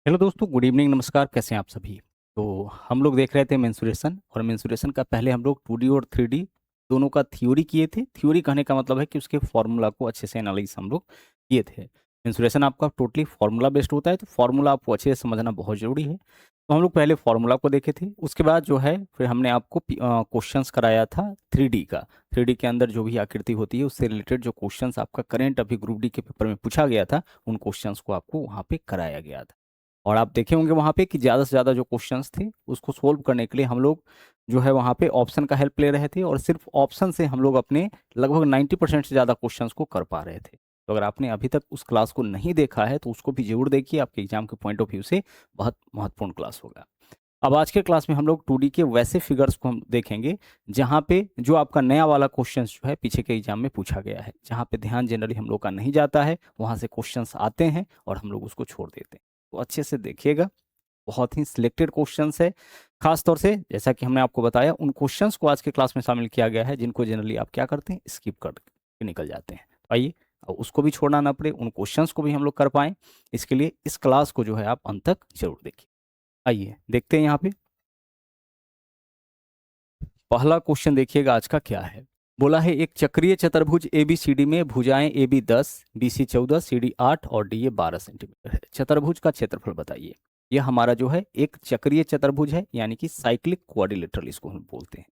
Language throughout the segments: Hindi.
हेलो दोस्तों, गुड इवनिंग, नमस्कार। कैसे हैं आप सभी? तो हम लोग देख रहे थे मेंसुरेशन, और मेंसुरेशन का पहले हम लोग 2D और 3D दोनों का थ्योरी किए थे। थ्योरी कहने का मतलब है कि उसके फॉर्मूला को अच्छे से एनालाइज हम लोग किए थे। मेंसुरेशन आपका टोटली फार्मूला बेस्ड होता है, तो फार्मूला आपको अच्छे से समझना बहुत ज़रूरी है। तो हम लोग पहले फार्मूला को देखे थे, उसके बाद जो है फिर हमने आपको क्वेश्चंस कराया था 3D का। 3D के अंदर जो भी आकृति होती है उससे रिलेटेड जो क्वेश्चंस आपका करंट अभी ग्रुप डी के पेपर में पूछा गया था, उन क्वेश्चंस को आपको वहाँ पे कराया गया था। और आप देखे होंगे वहाँ पे कि ज़्यादा से ज़्यादा जो क्वेश्चंस थे उसको सोल्व करने के लिए हम लोग जो है वहाँ पे ऑप्शन का हेल्प ले रहे थे, और सिर्फ ऑप्शन से हम लोग अपने लगभग 90% से ज़्यादा क्वेश्चंस को कर पा रहे थे। तो अगर आपने अभी तक उस क्लास को नहीं देखा है तो उसको भी जरूर देखिए, आपके एग्जाम के पॉइंट ऑफ व्यू से बहुत महत्वपूर्ण क्लास होगा। अब आज के क्लास में हम लोग 2D के वैसे फिगर्स को हम देखेंगे जहाँ पे जो आपका नया वाला क्वेश्चन जो है पीछे के एग्जाम में पूछा गया है, जहाँ पे ध्यान जनरली हम लोग का नहीं जाता है, वहाँ से क्वेश्चंस आते हैं और हम लोग उसको छोड़ देते हैं। तो अच्छे से देखिएगा, बहुत ही सिलेक्टेड क्वेश्चंस है। खास तौर से जैसा कि हमने आपको बताया, उन क्वेश्चंस को आज के क्लास में शामिल किया गया है जिनको जनरली आप क्या करते हैं, स्किप करके निकल जाते हैं। तो आइए, अब उसको भी छोड़ना ना पड़े, उन क्वेश्चंस को भी हम लोग कर पाएं, इसके लिए इस क्लास को जो है आप अंत तक जरूर देखिए। आइए देखते हैं यहाँ पे। पहला क्वेश्चन देखिएगा आज का क्या है। बोला है एक चक्रीय चतुर्भुज ABCD में भुजाएं AB 10, BC 14, CD 8 और DA 12 सेंटीमीटर है। चतुर्भुज का क्षेत्रफल बताइए। यह हमारा जो है एक चक्रीय चतुर्भुज है, यानी कि साइक्लिक क्वाड्रिलेटरल इसको हम बोलते हैं।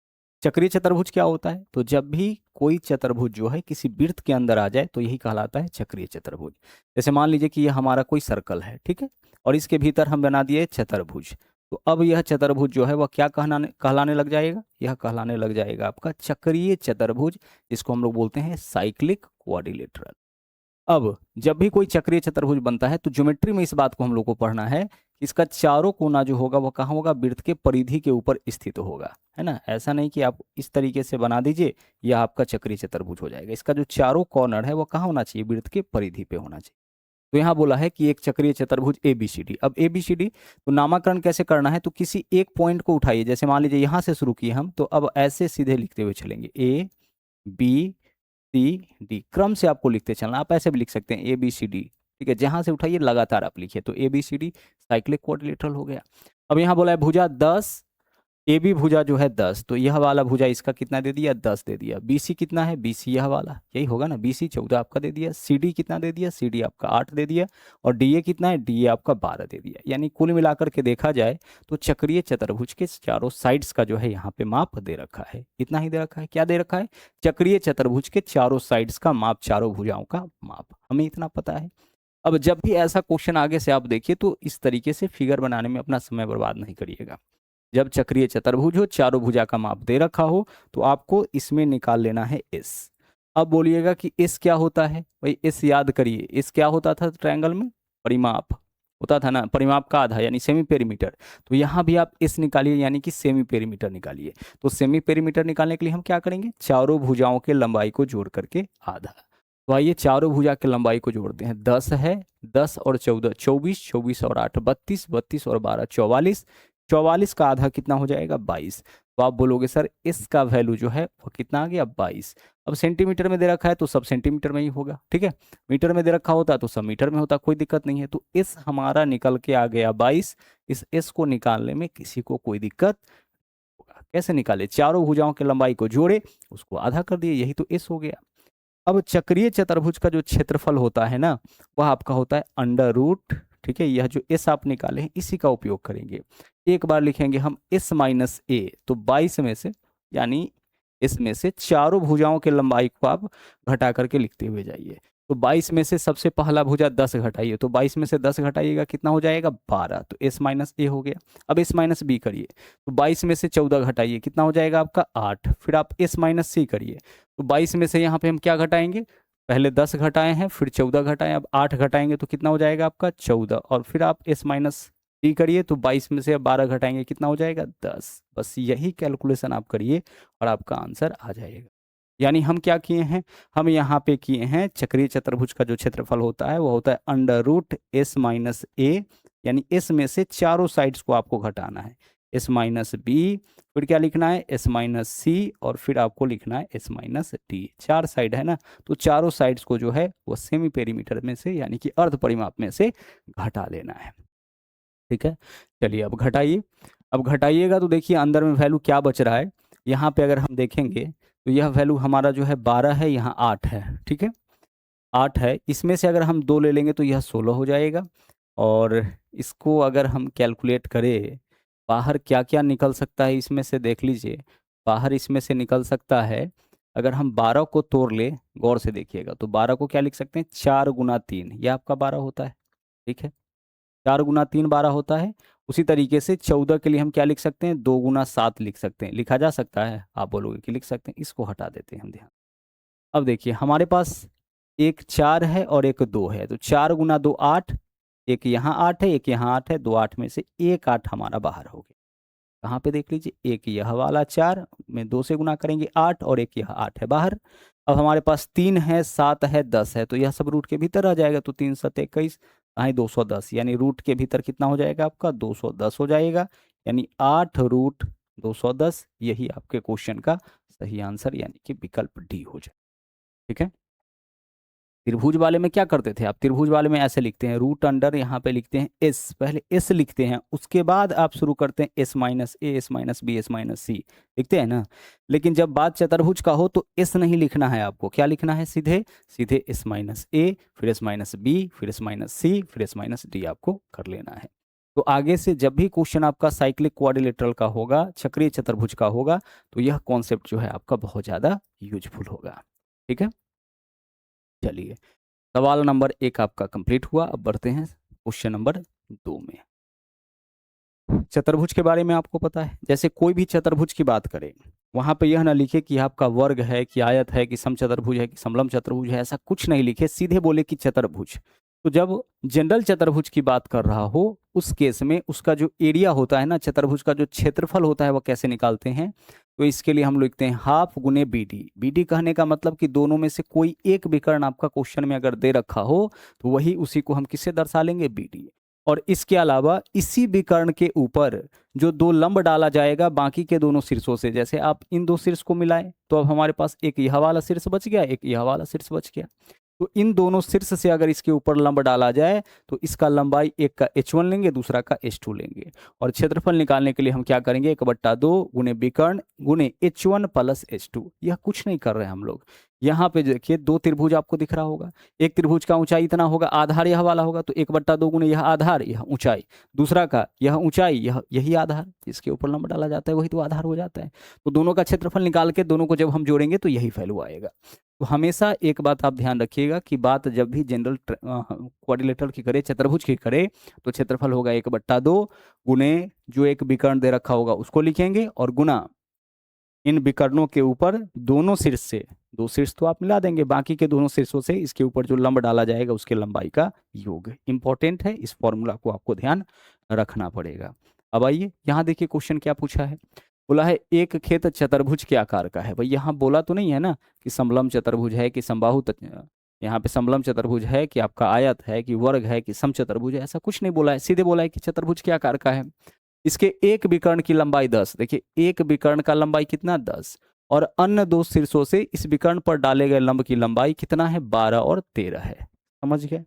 चक्रीय चतुर्भुज क्या होता है? तो जब भी कोई चतुर्भुज जो है किसी वृत्त के अंदर आ जाए तो यही कहलाता है चक्रीय चतुर्भुज। जैसे मान लीजिए कि यह हमारा कोई सर्कल है, ठीक है, और इसके भीतर हम बना दिए चतुर्भुज। तो अब यह चतुर्भुज जो है वह क्या कहलाने कहलाने लग जाएगा? यह कहलाने लग जाएगा आपका चक्रीय चतुर्भुज, जिसको हम लोग बोलते हैं साइक्लिक क्वाड्रिलेटरल। अब जब भी कोई चक्रीय चतुर्भुज बनता है तो ज्योमेट्री में इस बात को हम लोग को पढ़ना है कि इसका चारों कोना जो होगा वह कहाँ होगा? वृत्त के परिधि के ऊपर स्थित होगा, है ना। ऐसा नहीं कि आप इस तरीके से बना दीजिए, यह आपका चक्रीय चतुर्भुज हो जाएगा। इसका जो चारों कॉर्नर है वह कहाँ होना चाहिए? वृत्त के परिधि पे होना चाहिए। तो यहाँ बोला है कि एक चक्रीय चतुर्भुज ABCD। अब ABCD तो नामकरण कैसे करना है? तो किसी एक पॉइंट को उठाइए, जैसे मान लीजिए यहाँ से शुरू किए हम, तो अब ऐसे सीधे लिखते हुए चलेंगे ABCD, क्रम से आपको लिखते चलना। आप ऐसे भी लिख सकते हैं ABCD, ठीक है, जहां से उठाइए लगातार आप लिखिए। तो ABCD साइक्लिक क्वाड्रिलेटरल हो गया। अब यहाँ बोला है भुजा 10, ए बी भुजा जो है 10, तो यह वाला भुजा इसका कितना दे दिया? 10 दे दिया। BC कितना है? BC यह वाला, यही होगा ना। BC 14 आपका दे दिया। CD कितना दे दिया? CD आपका 8 दे दिया। और DA कितना है? DA आपका 12 दे दिया। यानी कुल मिलाकर के देखा जाए तो चक्रीय चतुर्भुज के चारों साइड्स का जो है यहाँ पे माप दे रखा है। इतना ही दे रखा है। क्या दे रखा है? चक्रीय चतुर्भुज के चारों साइड्स का माप, चारों भुजाओं का माप हमें इतना पता है। अब जब भी ऐसा क्वेश्चन आगे से आप देखिए तो इस तरीके से फिगर बनाने में अपना समय बर्बाद नहीं करिएगा। जब चक्रीय चतुर्भुज हो, चारों भुजा का माप दे रखा हो, तो आपको इसमें निकाल लेना है S। अब बोलिएगा कि S क्या होता है? भाई S याद करिए, S क्या होता था ट्रायंगल में? परिमाप होता था ना, परिमाप का आधा यानी सेमी पेरीमीटर। तो यहाँ भी आप S निकालिए, यानी कि सेमी पेरीमीटर निकालिए। तो सेमी पेरीमीटर निकालने के लिए हम क्या करेंगे? चारों भुजाओं के लंबाई को जोड़ करके आधा। तो आइए चारों भुजा के लंबाई को जोड़ते हैं। 10 है, 10 और 14 24, 24 और 8 32, 32 और 12 44, 44 का आधा कितना हो जाएगा? 22। तो आप बोलोगे सर इसका वैल्यू जो है वो कितना आ गया? 22। अब सेंटीमीटर में दे रखा है तो सब सेंटीमीटर में ही होगा, ठीक है। मीटर में दे रखा होता तो सब मीटर में होता, कोई दिक्कत नहीं है। तो इस हमारा निकल के आ गया 22। इस एस को निकालने में किसी को कोई दिक्कत होगा? कैसे निकाले? चारों भुजाओं की लंबाई को जोड़े, उसको आधा कर दिए, यही तो एस हो गया। अब चक्रीय चतुर्भुज का जो क्षेत्रफल होता है ना, वह आपका होता है अंडर रूट, ठीक है। यह जो एस आप निकाले हैं इसी का उपयोग करेंगे। एक बार लिखेंगे हम S-A, तो 22 में से, यानी इसमें से चारों भुजाओं के लंबाई को आप घटा करके लिखते हुए जाइए। तो 22 में से सबसे पहला भुजा 10 घटाइए, तो 22 में से 10 घटाइएगा कितना हो जाएगा? 12। तो S-A हो गया। अब S-B करिए, तो 22 में से 14 घटाइए, कितना हो जाएगा आपका? 8। फिर आप S-C करिए, तो 22 में से यहाँ पे हम क्या घटाएंगे? पहले 10 घटाए हैं, फिर 14 घटाए, अब 8 घटाएंगे तो कितना हो जाएगा आपका? 14। और फिर आप S-D करिए, तो 22 में से अब 12 घटाएंगे, कितना हो जाएगा? 10। बस यही कैलकुलेशन आप करिए और आपका आंसर आ जाएगा। यानी हम क्या किए हैं? हम यहाँ पे किए हैं चक्रीय चतुर्भुज का जो क्षेत्रफल होता है वो होता है अंडर रूट S-A, यानी S में से चारों साइड्स को आपको घटाना है। S-B, फिर क्या लिखना है? S-C, और फिर आपको लिखना है S-D। चार साइड है ना, तो चारों साइड्स को जो है वो सेमी पेरीमीटर में से, यानी कि अर्ध परिमाप में से घटा लेना है। ठीक है। चलिए अब घटाइए। अब घटाइएगा तो देखिए अंदर में वैल्यू क्या बच रहा है। यहाँ पे अगर हम देखेंगे तो यह वैल्यू हमारा जो है 12 है, यहाँ 8 है, ठीक है। 8 है, इसमें से अगर हम 2 ले लेंगे तो यह 16 हो जाएगा। और इसको अगर हम कैलकुलेट करें, बाहर क्या क्या निकल सकता है इसमें से देख लीजिए। बाहर इसमें से निकल सकता है, अगर हम 12 को तोड़ ले, गौर से देखिएगा, तो 12 को क्या लिख सकते हैं, 4 × 3, यह आपका 12 होता है, ठीक है। 4 × 3 12 होता है। उसी तरीके से 14 के लिए हम क्या लिख सकते हैं, 2 × 7 लिख सकते हैं। लिखा जा सकता है, आप बोलोगे कि लिख सकते हैं, इसको हटा देते हैं हम, ध्यान। अब देखिए हमारे पास एक 4 है और एक 2 है, तो 4 × 2 8, एक यहाँ 8 है, एक यहाँ 8 है, 2 8 में से एक 8 हमारा बाहर हो गया। कहाँ पे देख लीजिए, एक यह वाला 4 में 2 से गुना करेंगे 8, और एक यह 8 है बाहर। अब हमारे पास 3 है, 7 है, 10 है, तो यह सब रूट के भीतर आ जाएगा, तो 3 7 21, 210, यानी रूट के भीतर कितना हो जाएगा आपका, 210 हो जाएगा। यानी 8 √210, यही आपके क्वेश्चन का सही आंसर यानी कि विकल्प डी हो जाए, ठीक है। त्रिभुज वाले में क्या करते थे आप, त्रिभुज वाले में ऐसे लिखते हैं, रूट अंडर यहाँ पे लिखते हैं एस, पहले एस लिखते हैं, उसके बाद आप शुरू करते हैं S-A, S-B, S-C, लिखते हैं ना। लेकिन जब बात चतुर्भुज का हो तो एस नहीं लिखना है आपको, क्या लिखना है, सीधे सीधे S-A, फिर S-B, फिर S-C, फिर S-D आपको कर लेना है। तो आगे से जब भी क्वेश्चन आपका साइक्लिक क्वाड्रिलेटरल का होगा, चक्रीय चतुर्भुज का होगा, तो यह कॉन्सेप्ट जो है आपका बहुत ज़्यादा यूजफुल होगा, ठीक है। चलिए सवाल नंबर 1 आपका कंप्लीट हुआ। अब बढ़ते हैं क्वेश्चन नंबर 2 में। चतुर्भुज के बारे में आपको पता है, जैसे कोई भी चतुर्भुज की बात करें, वहां पे यह ना लिखे कि आपका वर्ग है, कि आयत है, कि समचतुर्भुज है, कि समलंब चतुर्भुज है, ऐसा कुछ नहीं लिखे, सीधे बोले कि चतुर्भुज। तो जब जनरल चतुर्भुज की बात कर रहा हो, उस केस में उसका जो एरिया होता है ना, चतुर्भुज का जो क्षेत्रफल होता है, वह कैसे निकालते हैं, तो इसके लिए हम लिखते हैं हाफ गुने BD। BD कहने का मतलब कि दोनों में से कोई एक विकर्ण आपका क्वेश्चन में अगर दे रखा हो, तो वही उसी को हम किससे दर्शा लेंगे, BD। और इसके अलावा इसी विकर्ण के ऊपर जो 2 लंब डाला जाएगा बाकी के दोनों शीर्षों से, जैसे आप इन 2 शीर्ष को मिलाएं, तो अब हमारे पास एक यह वाला शीर्ष बच गया, एक यह वाला शीर्ष बच गया। तो इन दोनों शीर्ष से अगर इसके ऊपर लंब डाला जाए, तो इसका लंबाई एक का H1 लेंगे, दूसरा का H2 लेंगे। और क्षेत्रफल निकालने के लिए हम क्या करेंगे, 1/2 गुने विकर्ण गुने H1 + H2। यह कुछ नहीं कर रहे हैं हम लोग। यहाँ पे देखिए 2 त्रिभुज आपको दिख रहा होगा, एक त्रिभुज का ऊंचाई इतना होगा, आधार यह वाला होगा, तो 1/2 गुने यह आधार, यह ऊंचाई, दूसरा का यह ऊंचाई, यह यही आधार, इसके ऊपर लंब डाला जाता है, वही तो आधार हो जाता है। तो दोनों का क्षेत्रफल निकाल के दोनों को जब हम जोड़ेंगे तो यही वैल्यू आएगा। तो हमेशा एक बात आप ध्यान रखिएगा कि बात जब भी जनरल क्वाड्रिलेटरल की करे, चतुर्भुज की करे, तो क्षेत्रफल होगा 1/2 गुने जो एक विकर्ण दे रखा होगा उसको लिखेंगे, और गुना इन विकर्णों के ऊपर दोनों शीर्ष से, 2 शीर्ष तो आप मिला देंगे, बाकी के दोनों शीर्षों से इसके ऊपर जो लंब डाला जाएगा उसके लंबाई का योग। इंपॉर्टेंट है, इस फॉर्मूला को आपको ध्यान रखना पड़ेगा। अब आइए यहाँ देखिए क्वेश्चन क्या पूछा है, बोला है एक खेत चतुर्भुज के आकार का है। भाई यहाँ बोला तो नहीं है ना कि समलंब चतुर्भुज है, कि समबाहु यहाँ पे समलंब चतुर्भुज है, कि आपका आयत है, कि वर्ग है, कि समचतुर्भुज है, ऐसा कुछ नहीं बोला है, सीधे बोला है कि चतुर्भुज के आकार का है। इसके एक विकर्ण की लंबाई 10, देखिए एक विकर्ण का लंबाई कितना, 10, और अन्य 2 शीर्षों से इस विकर्ण पर डाले गए लंब की लंबाई कितना है, 12 और 13 है। समझ गए,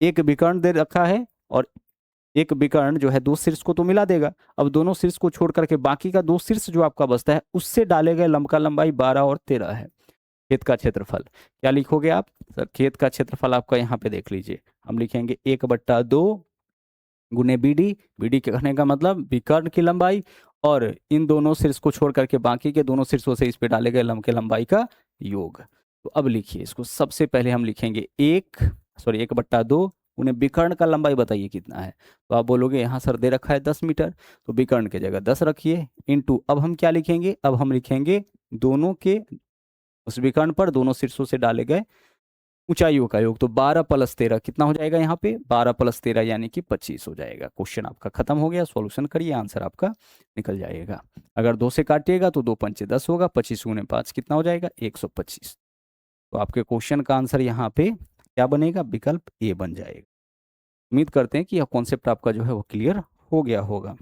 एक विकर्ण दे रखा है, और एक विकर्ण जो है 2 शीर्ष को तो मिला देगा, अब दोनों शीर्ष को छोड़ करके बाकी का 2 शीर्ष जो आपका बचता है उससे डाले गए लंब का लंबाई 12 और 13 है। खेत का क्षेत्रफल क्या लिखोगे आप, सर खेत का क्षेत्रफल आपका यहाँ पे देख लीजिए, हम लिखेंगे 1/2 गुने BD। BD के कहने का मतलब विकर्ण की लंबाई, और इन दोनों शीर्ष को छोड़ करके बाकी के दोनों शीर्षों से इस पे डाले गए लंब के लंबाई का योग। तो अब लिखिए इसको, सबसे पहले हम लिखेंगे 1/2 उन्हें विकर्ण का लंबाई बताइए कितना है, तो आप बोलोगे यहाँ सर दे रखा है 10 मीटर, तो विकर्ण की जगह 10 रखिए, इंटू अब हम क्या लिखेंगे, अब हम लिखेंगे दोनों के उस विकर्ण पर दोनों शीर्षों से डाले गए ऊंचाइयों का योग। तो 12 + 13 कितना हो जाएगा, यहाँ पे 12 + 13 यानी कि 25 हो जाएगा। क्वेश्चन आपका खत्म हो गया, सॉल्यूशन करिए, आंसर आपका निकल जाएगा। अगर 2 से काटिएगा तो 2 पंचे 10 होगा, 25 गुने 5 कितना हो जाएगा, 125। तो आपके क्वेश्चन का आंसर यहाँ पे क्या बनेगा, विकल्प ए बन जाएगा। उम्मीद करते हैं कि यह कॉन्सेप्ट आपका जो है वो क्लियर हो गया होगा।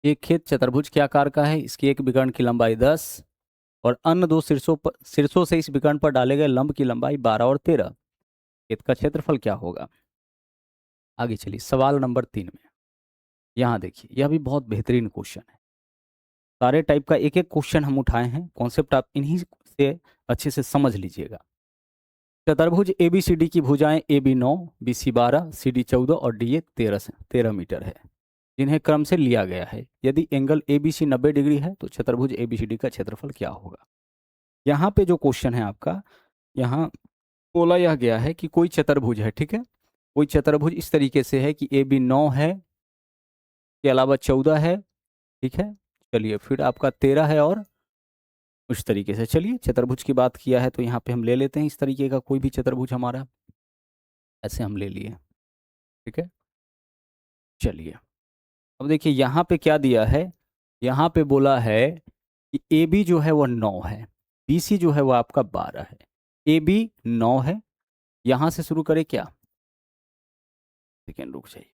एक खेत चतुर्भुज के आकार का है, इसकी एक विकर्ण की लंबाई 10 और अन्य दो शीर्षों से इस विकर्ण पर डाले गए लंब की लंबाई 12 और 13। खेत का क्षेत्रफल क्या होगा? आगे चलिए सवाल नंबर 3 में। यहाँ देखिए, यह भी बहुत बेहतरीन क्वेश्चन है। सारे टाइप का एक एक क्वेश्चन हम उठाए हैं, कॉन्सेप्ट आप इन्हीं से अच्छे से समझ लीजिएगा। चतुर्भुज ABCD की भुजाएं AB 9, BC 12, CD 14 और DA 13 मीटर है, जिन्हें क्रम से लिया गया है। यदि एंगल ABC 90 डिग्री है तो चतुर्भुज ABCD का क्षेत्रफल क्या होगा? यहाँ पे जो क्वेश्चन है आपका, यहाँ बोला यह गया है कि कोई चतुर्भुज है, ठीक है। कोई चतुर्भुज इस तरीके से है कि AB 9 है, के अलावा 14 है, ठीक है। चलिए फिर आपका 13 है और उस तरीके से। चलिए चतुर्भुज की बात किया है तो यहाँ पे हम ले लेते हैं इस तरीके का कोई भी चतुर्भुज हमारा, ऐसे हम ले लिए, ठीक है। चलिए अब देखिए यहाँ पे क्या दिया है, यहाँ पे बोला है कि AB जो है वो 9 है, BC जो है वो आपका 12 है। AB 9 है, यहाँ से शुरू करें क्या? सेकेंड रुक जाइए,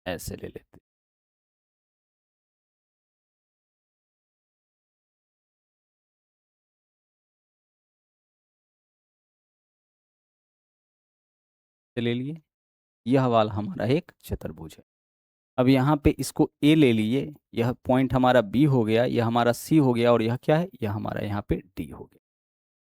ऐसे ले लेते, ले लिए। यह वाला हमारा एक चतुर्भुज है। अब यहाँ पे इसको A ले लिए, यह पॉइंट हमारा B हो गया, यह हमारा C हो गया और यह क्या है, यह हमारा यहाँ पे D हो गया।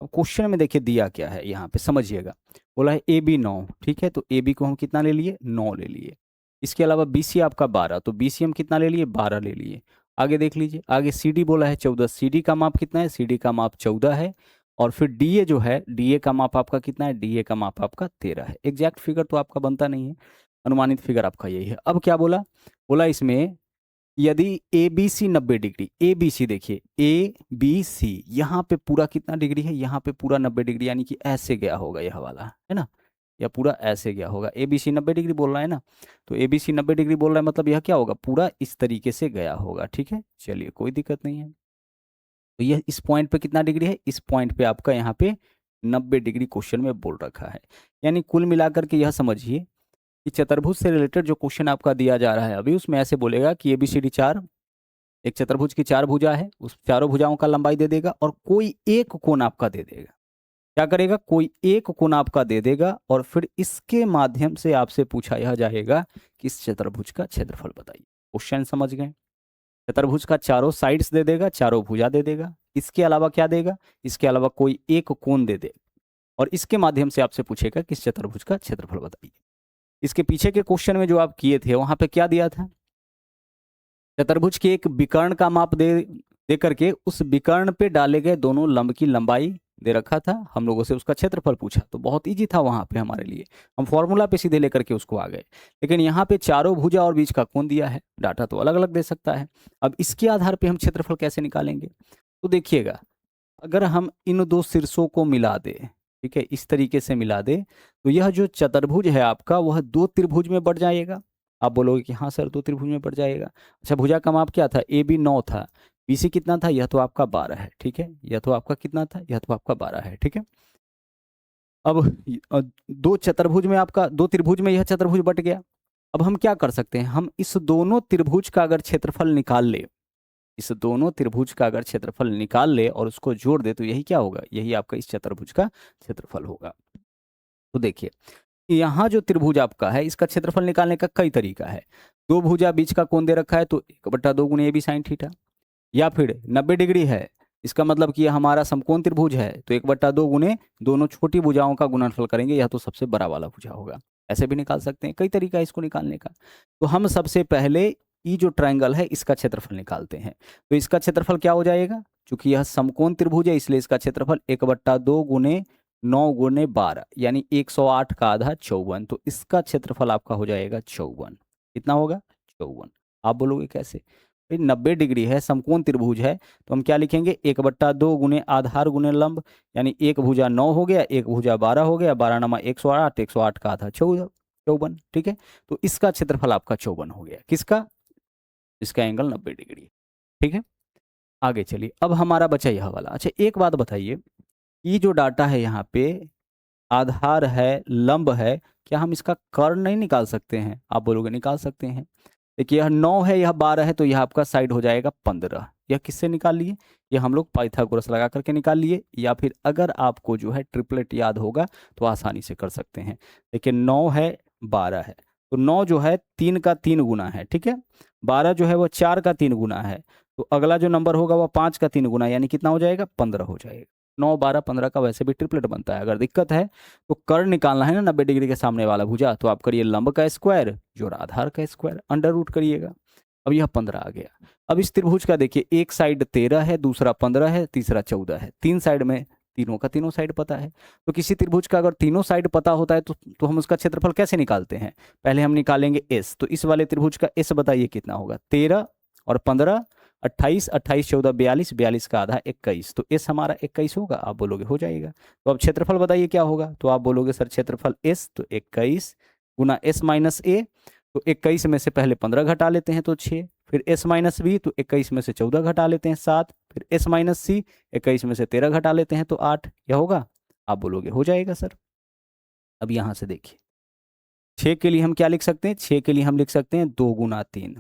अब क्वेश्चन में देखिए दिया क्या है, यहाँ पे समझिएगा। बोला है AB 9, ठीक है, तो AB को हम कितना ले लिए, 9 ले लिए। इसके अलावा BC आपका 12, तो BC हम कितना ले लिए, 12 ले लिए। आगे देख लीजिए, आगे CD बोला है 14, CD का माप कितना है, CD का माप 14 है। और फिर DA जो है, DA का माप आपका कितना है, DA का माप आपका 13 है। एग्जैक्ट फिगर तो आपका बनता नहीं है, अनुमानित फिगर आपका यही है। अब क्या बोला, बोला इसमें यदि ABC 90 डिग्री, ABC देखिए ABC यहाँ पे पूरा कितना डिग्री है, यहाँ पे पूरा 90 डिग्री, यानी कि ऐसे गया होगा यह वाला, है ना, या पूरा ऐसे गया होगा। ABC 90 डिग्री बोल रहा है ना, तो ABC 90 डिग्री बोल रहा है, मतलब यह क्या होगा, पूरा इस तरीके से गया होगा, ठीक है। चलिए कोई दिक्कत नहीं है। तो यह इस पॉइंट पे कितना डिग्री है, इस पॉइंट पे आपका यहाँ पे 90 डिग्री क्वेश्चन में बोल रखा है। यानी कुल मिलाकर के यह समझिए कि चतुर्भुज से रिलेटेड जो क्वेश्चन आपका दिया जा रहा है अभी, उसमें ऐसे बोलेगा कि ABCD 4, एक चतुर्भुज की 4 भुजा है, उस चारों भुजाओं का लंबाई दे देगा और कोई एक कोण आपका दे देगा। क्या करेगा, कोई एक कोण आपका दे देगा और फिर इसके माध्यम से आपसे पूछा यह जाएगा कि इस चतुर्भुज का क्षेत्रफल बताइए। क्वेश्चन समझ गए? चतुर्भुज का चारों साइड्स दे देगा, चारों भुजा दे देगा, इसके अलावा क्या देगा, इसके अलावा कोई एक कोण दे देगा और इसके माध्यम से आपसे पूछेगा कि इस चतुर्भुज का क्षेत्रफल बताइए। इसके पीछे के क्वेश्चन में जो आप किए थे वहां पे क्या दिया था, चतुर्भुज के एक विकर्ण का माप दे करके उस विकर्ण पे डाले गए दोनों लंब की लंबाई दे रखा था, हम लोगों से उसका क्षेत्रफल पूछा, तो बहुत इजी था वहां पे हमारे लिए, हम फॉर्मूला पे सीधे लेकर के उसको आ गए। लेकिन यहाँ पे चारों भुजा और बीच का कोण दिया है, डाटा तो अलग अलग दे सकता है। अब इसके आधार पे हम क्षेत्रफल कैसे निकालेंगे, तो देखिएगा, अगर हम इन दो शीर्षों को मिला दे, ठीक है, इस तरीके से मिला दे, तो यह जो चतुर्भुज है आपका वह दो त्रिभुज में बढ़ जाएगा। आप बोलोगे कि हाँ सर दो त्रिभुज में बढ़ जाएगा। अच्छा, भुजा का माप क्या था, AB 9 था, BC कितना था, यह तो आपका 12 है, ठीक है, यह तो आपका कितना था, यह तो आपका 12 है, ठीक है। अब दो चतुर्भुज में आपका, दो त्रिभुज में यह चतुर्भुज बट गया। अब हम क्या कर सकते हैं, हम इस दोनों त्रिभुज का अगर क्षेत्रफल निकाल ले, इस दोनों त्रिभुज का अगर क्षेत्रफल निकाल ले और उसको जोड़ दे, तो यही क्या होगा, यही आपका इस चतुर्भुज का क्षेत्रफल होगा। तो देखिए यहाँ जो त्रिभुज आपका है इसका क्षेत्रफल निकालने का कई तरीका है। दो भुजा बीच का कोण दे रखा है, तो 1/2 गुणे AB sin थीटा, या फिर 90 डिग्री है, इसका मतलब कि यह हमारा समकोण त्रिभुज है, तो 1/2 गुणे दोनों छोटी भुजाओं का गुणनफल करेंगे, यह तो सबसे बड़ा वाला भुजा होगा। ऐसे भी निकाल सकते हैं, कई तरीका है इसको निकालने का। तो हम सबसे पहले ये जो ट्रायंगल है इसका क्षेत्रफल निकालते हैं। तो इसका क्षेत्रफल क्या हो जाएगा, क्योंकि यह समकोण त्रिभुज है इसलिए इसका क्षेत्रफल 1/2 गुणे 9 गुणे 12, यानी 108 का आधा 54, तो इसका क्षेत्रफल आपका हो जाएगा 54। कितना होगा, 54। आप बोलोगे कैसे, भाई 90 डिग्री है, समकोण त्रिभुज है, तो हम क्या लिखेंगे, 1/2 गुणे आधार गुणे लंब, यानी एक भुजा 9 हो गया, एक भुजा 12 हो गया, 12 नमा 108, 108 का आधा 54, ठीक है। तो इसका क्षेत्रफल आपका 54 हो गया, किसका, इसका एंगल 90 डिग्री, ठीक है। आगे चलिए, अब हमारा बचा यह वाला। अच्छा एक बात बताइए, ये जो डाटा है यहाँ पे आधार है, लंब है, क्या हम इसका कर्ण नहीं निकाल सकते हैं? आप बोलोगे निकाल सकते हैं। देखिए यह 9 है, यह 12 है, तो यह आपका साइड हो जाएगा 15। यह किससे निकाल लिए? ये हम लोग पाइथागोरस लगा करके निकाल लिए, या फिर अगर आपको जो है ट्रिपलेट याद होगा तो आसानी से कर सकते हैं। देखिए 9 है, 12 है, तो 9 जो है 3 का 3 गुना है, ठीक है। 12 जो है वो 4 का 3 गुना है, तो अगला जो नंबर होगा वो 5 का 3 गुना, यानी कितना हो जाएगा? 15 हो जाएगा। 9, 12, 15 का वैसे भी ट्रिपलेट बनता है। अगर दिक्कत है तो कर्ण निकालना है ना 90 डिग्री के सामने वाला भुजा, तो आप करिए लंब का स्क्वायर जोड़ आधार का स्क्वायर, अंडर रूट करिएगा। अब यह 15 आ गया। अब इस त्रिभुज का देखिए, एक साइड 13 है, दूसरा 15 है, तीसरा 14 है, तीन साइड में तीनों का तीनों साइड पता है। तो किसी त्रिभुज का अगर तीनों साइड पता होता है तो हम उसका क्षेत्रफल कैसे निकालते हैं? पहले हम निकालेंगे एस। तो इस वाले त्रिभुज का एस बताइए कितना होगा? 13 और 15, 28, 28, 14, 42, 42 का आधा 21, तो एस हमारा 21 होगा। आप बोलोगे हो जाएगा। तो अब क्षेत्रफल बताइए क्या होगा? तो आप बोलोगे सर क्षेत्रफल एस तो 21 गुना एस माइनस ए, तो 21 में से पहले 15 घटा लेते हैं तो 6, फिर एस माइनस बी, तो 21 में से 14 घटा लेते हैं 7, फिर एस माइनस सी, 21 में से 13 घटा लेते हैं तो 8। यह होगा? आप बोलोगे हो जाएगा सर। अब यहां से देखिए 6 के लिए हम क्या लिख सकते हैं? 6 के लिए हम लिख सकते हैं 2 गुना 3।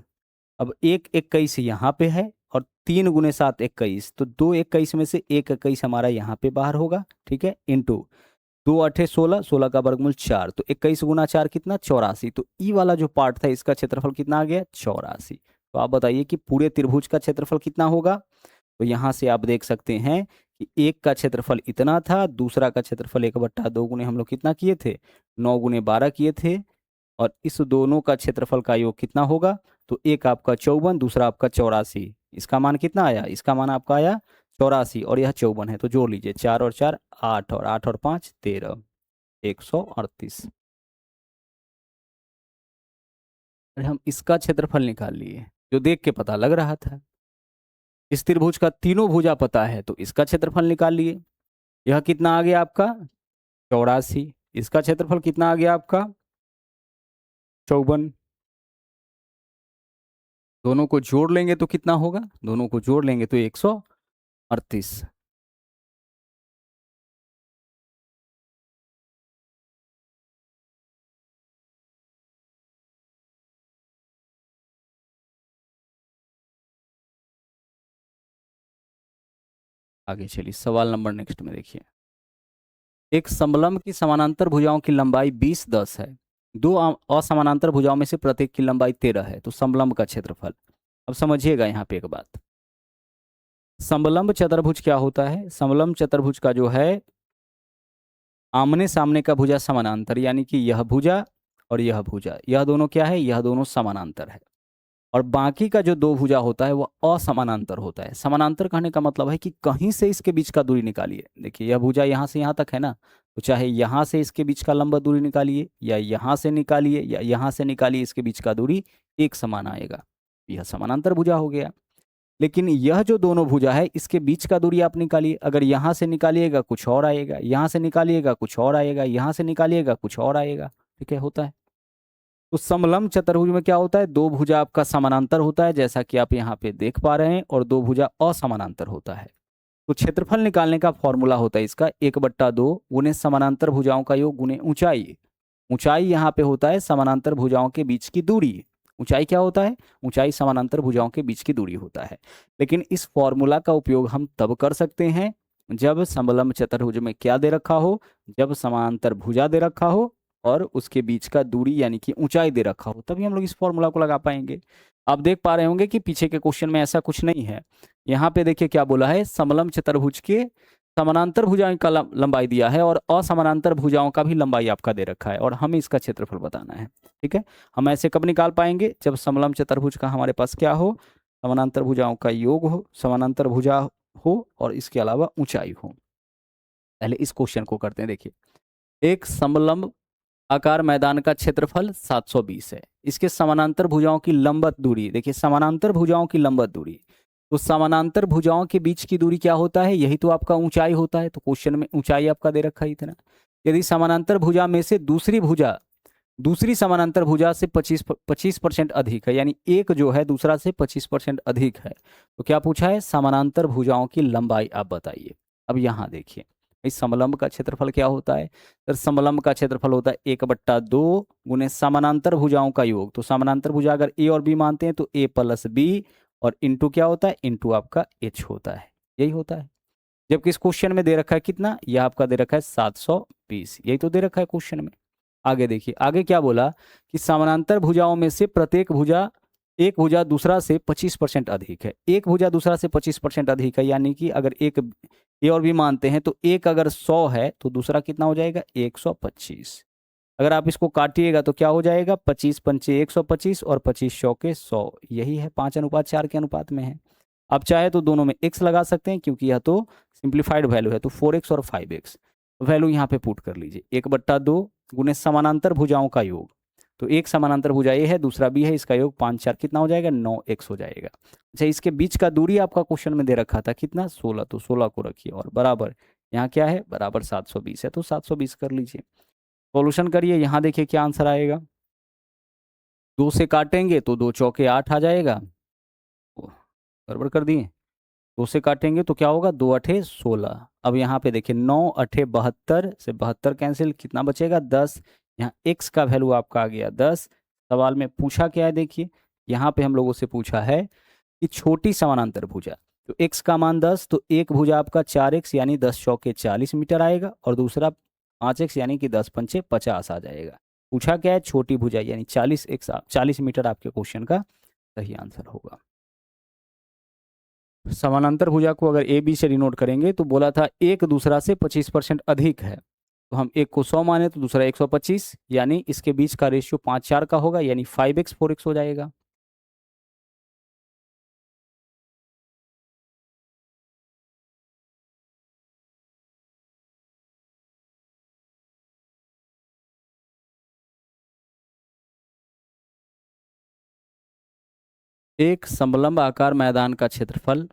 अब एक 21 यहाँ पे है और 3 गुने 7 21, तो 2 21 में से 1 21 हमारा यहाँ पे बाहर होगा, ठीक है। इंटू 2 8 16, 16 का वर्गमूल 4, तो 21 गुना 4 कितना? 84। तो ई वाला जो पार्ट था इसका क्षेत्रफल कितना आ गया? 84। तो आप बताइए कि पूरे त्रिभुज का क्षेत्रफल कितना होगा? तो यहाँ से आप देख सकते हैं कि एक का क्षेत्रफल इतना था, दूसरा का क्षेत्रफल 1/2 गुने हम लोग कितना किए थे? 9 गुने 12 किए थे, और इस दोनों का क्षेत्रफल का योग कितना होगा? तो एक आपका 54, दूसरा आपका 84। इसका मान कितना आया? इसका मान आपका आया 84, और यह 54 है, तो जोड़ लीजिए 4 और 4 8, और 8 और 5 13, 138। अरे हम इसका क्षेत्रफल निकाल लिए, जो देख के पता लग रहा था। इस त्रिभुज का तीनों भुजा पता है, तो इसका क्षेत्रफल निकाल लिए। यह कितना आ गया आपका? 84। इसका क्षेत्रफल कितना आ गया आपका? 54। दोनों को जोड़ लेंगे तो कितना होगा? दोनों को जोड़ लेंगे तो 138। आगे चलिए सवाल नंबर नेक्स्ट में देखिए। एक समलंब की समानांतर भुजाओं की लंबाई 20, 10 है। दो असमानांतर भुजाओं में से प्रत्येक की लंबाई 13 है, तो समलंब का क्षेत्रफल। अब समझिएगा यहाँ पे एक बात। समलंब चतुर्भुज क्या होता है? समलंब चतुर्भुज का जो है आमने सामने का भुजा समानांतर, यानी कि यह भुजा और यह भुजा, यह दोनों क्या है? यह दोनों समानांतर है। और बाकी का जो दो भुजा होता है वह असमानांतर होता है। समानांतर कहने का मतलब है कि कहीं से इसके बीच का दूरी निकालिए। देखिए यह भुजा यहाँ से यहाँ तक है ना, तो चाहे यहाँ से इसके बीच का लंबा दूरी निकालिए, या यहाँ से निकालिए, या यहाँ से निकालिए, इसके बीच का दूरी एक समान आएगा। यह समानांतर भुजा हो गया। लेकिन यह जो दोनों भुजा है इसके बीच का दूरी आप निकालिए। अगर यहाँ से निकालिएगा कुछ और आएगा, यहाँ से निकालिएगा कुछ और आएगा, यहाँ से निकालिएगा कुछ और आएगा, ठीक है, होता है। तो समलंब चतुर्भुज में क्या होता है? दो भुजा आपका समानांतर होता है, जैसा कि आप यहाँ पे देख पा रहे हैं, और दो भुजा असमानांतर होता है। तो क्षेत्रफल निकालने का फॉर्मूला होता है इसका 1/2 गुने समानांतर भुजाओं का योग गुने ऊंचाई। ऊंचाई यहाँ पे होता है समानांतर भुजाओं के बीच की दूरी। ऊंचाई क्या होता है? ऊंचाई समानांतर भुजाओं के बीच की दूरी होता है। लेकिन इस फॉर्मूला का उपयोग हम तब कर सकते हैं जब समलंब चतुर्भुज में क्या दे रखा हो? जब समानांतर भुजा दे रखा हो और उसके बीच का दूरी यानी कि ऊंचाई दे रखा हो, तभी हम लोग इस फॉर्मूला को लगा पाएंगे। आप देख पा रहे होंगे कि पीछे के क्वेश्चन में ऐसा कुछ नहीं है। यहाँ पे देखिए क्या बोला है? समलंब चतुर्भुज के समानांतर भुजाओं का लंबाई दिया है और असमानांतर भुजाओं का भी लंबाई आपका दे रखा है, और हमें इसका क्षेत्रफल बताना है। ठीक है, हम ऐसे कब निकाल पाएंगे? जब समलंब चतुर्भुज का हमारे पास क्या हो? समानांतर भुजाओं का योग हो, समानांतर भुजा हो, और इसके अलावा ऊंचाई हो। पहले इस क्वेश्चन को करते हैं। देखिए एक समलंब आकार मैदान का क्षेत्रफल 720 है। इसके समानांतर भुजाओं की लंबवत दूरी, देखिए समानांतर भुजाओं की लंबवत दूरी, तो समानांतर भुजाओं के बीच की दूरी क्या होता है? यही तो आपका ऊंचाई होता है। तो क्वेश्चन में ऊंचाई आपका दे रखा है इतना। यदि समानांतर भुजा में से दूसरी भुजा दूसरी समानांतर भुजा से 25% अधिक है, यानी एक जो है दूसरा से 25% अधिक है, तो क्या पूछा है? समानांतर भुजाओं की लंबाई आप बताइए। अब यहां देखिए इस समलंब का क्षेत्रफल क्या होता है? सर समलंब का क्षेत्रफल होता है 1/2 गुने समानांतर भुजाओं का योग। तो समानांतर भुजा अगर ए और बी मानते हैं तो ए प्लस बी और इंटू क्या होता है? इंटू आपका एच होता है, यही होता है। जबकि इस क्वेश्चन में दे रखा है कितना? यह आपका दे रखा है 720, यही तो दे रखा है क्वेश्चन में। आगे देखिए, आगे क्या बोला कि समानांतर भुजाओं में से प्रत्येक भुजा, एक भुजा दूसरा से 25% अधिक है। एक भुजा दूसरा से 25% अधिक है, यानी कि अगर एक ए और बी मानते हैं तो एक अगर 100 है तो दूसरा कितना हो जाएगा? 125। अगर आप इसको काटिएगा तो क्या हो जाएगा? 25 पंचे 125 और 25 चौके 100, यही है 5:4 के अनुपात में है। आप चाहे तो दोनों में x लगा सकते हैं क्योंकि यह तो सिंप्लीफाइड वैल्यू है, तो 4x और 5x वैल्यू यहाँ पे पुट कर लीजिए। 1/2 गुने समानांतर भुजाओं का योग, तो एक समानांतर भुजा ए है, दूसरा बी है, इसका योग 5 4 कितना हो जाएगा? 9x हो जाएगा। अच्छा, इसके बीच का दूरी आपका क्वेश्चन में दे रखा था कितना? 16, तो 16 को रखिए और बराबर यहाँ क्या है? बराबर 720 है, तो 720 कर लीजिए। सॉल्यूशन करिए, यहाँ देखिए क्या आंसर आएगा। 2 से काटेंगे तो 2 चौके 8 आ जाएगा, गड़बड़ कर दिए। 2 से काटेंगे तो क्या होगा? 2 8 16। अब यहाँ पे देखिए 9 8 72 से 72 कैंसिल, कितना बचेगा? 10। यहाँ x का वैल्यू आपका आ गया 10। सवाल में पूछा क्या है? देखिए यहाँ पे हम लोगों से पूछा है कि छोटी समानांतर भुजा, तो x का मान 10, तो एक भुजा आपका 4x यानी 10 चौके 40 मीटर आएगा और दूसरा 5x यानी कि 10 पंचे 50 आ जाएगा। पूछा क्या है? छोटी भुजा, यानी 40 मीटर आपके क्वेश्चन का सही आंसर होगा। समानांतर भुजा को अगर ए बी से डिनोट करेंगे तो बोला था एक दूसरा से 25% अधिक है, तो हम एक को 100 माने तो दूसरा 125, यानी इसके बीच का रेशियो 5 4 का होगा, यानी 5x 4x हो जाएगा। एक समलंब आकार मैदान का क्षेत्रफल,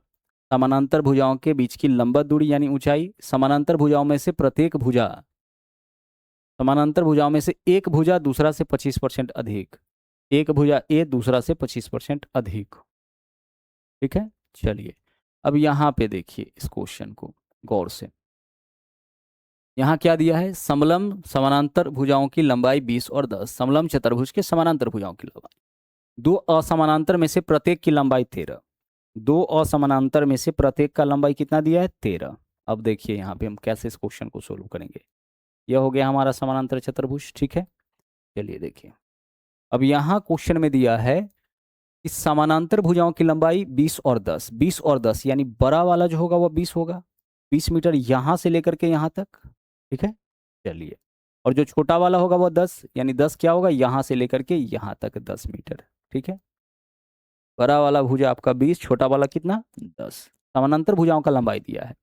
समानांतर भुजाओं के बीच की लंबवत दूरी यानी ऊंचाई, समानांतर भुजाओं में से प्रत्येक भुजा, समानांतर भुजाओं में से एक भुजा दूसरा से 25% अधिक, एक भुजा ए दूसरा से 25% अधिक। ठीक है, चलिए अब यहाँ पे देखिए इस क्वेश्चन को गौर से। यहाँ क्या दिया है? समलंब समानांतर भुजाओं की लंबाई 20 और 10, समलंब चतुर्भुज के समानांतर भुजाओं की लंबाई, दो असमानांतर में से प्रत्येक की लंबाई 13, दो असमानांतर में से प्रत्येक का लंबाई कितना दिया है? 13। अब देखिए यहाँ पे हम कैसे इस क्वेश्चन को सोल्व करेंगे। यह हो गया हमारा समानांतर चतुर्भुज, ठीक है। चलिए देखिए, अब यहाँ क्वेश्चन में दिया है कि समानांतर भुजाओं की लंबाई 20 और 10, 20 और 10 यानी बड़ा वाला जो होगा वह 20 होगा, 20 मीटर यहाँ से लेकर के यहाँ तक, ठीक है। चलिए, और जो छोटा वाला होगा वह 10, यानी 10 क्या होगा? यहाँ से लेकर के यहाँ तक 10 मीटर, ठीक है। बड़ा वाला भुजा आपका 20, छोटा वाला कितना? 10। समानांतर भुजाओं का लंबाई दिया है,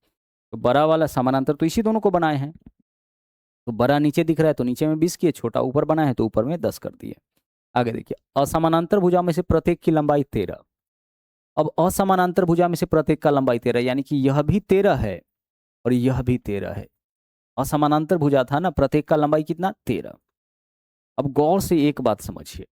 तो बड़ा वाला समानांतर तो इसी दोनों को बनाए हैं, तो बड़ा नीचे दिख रहा है तो नीचे में 20 किए, छोटा ऊपर बना है तो ऊपर में 10 कर दिए। आगे देखिए, असमानांतर भुजा में से प्रत्येक की लंबाई 13। अब असमानांतर भुजा में से प्रत्येक का लंबाई 13, यानी कि यह भी 13 है और यह भी 13 है। असमानांतर भुजा था ना, प्रत्येक का लंबाई कितना? 13। अब गौर से एक बात समझिए,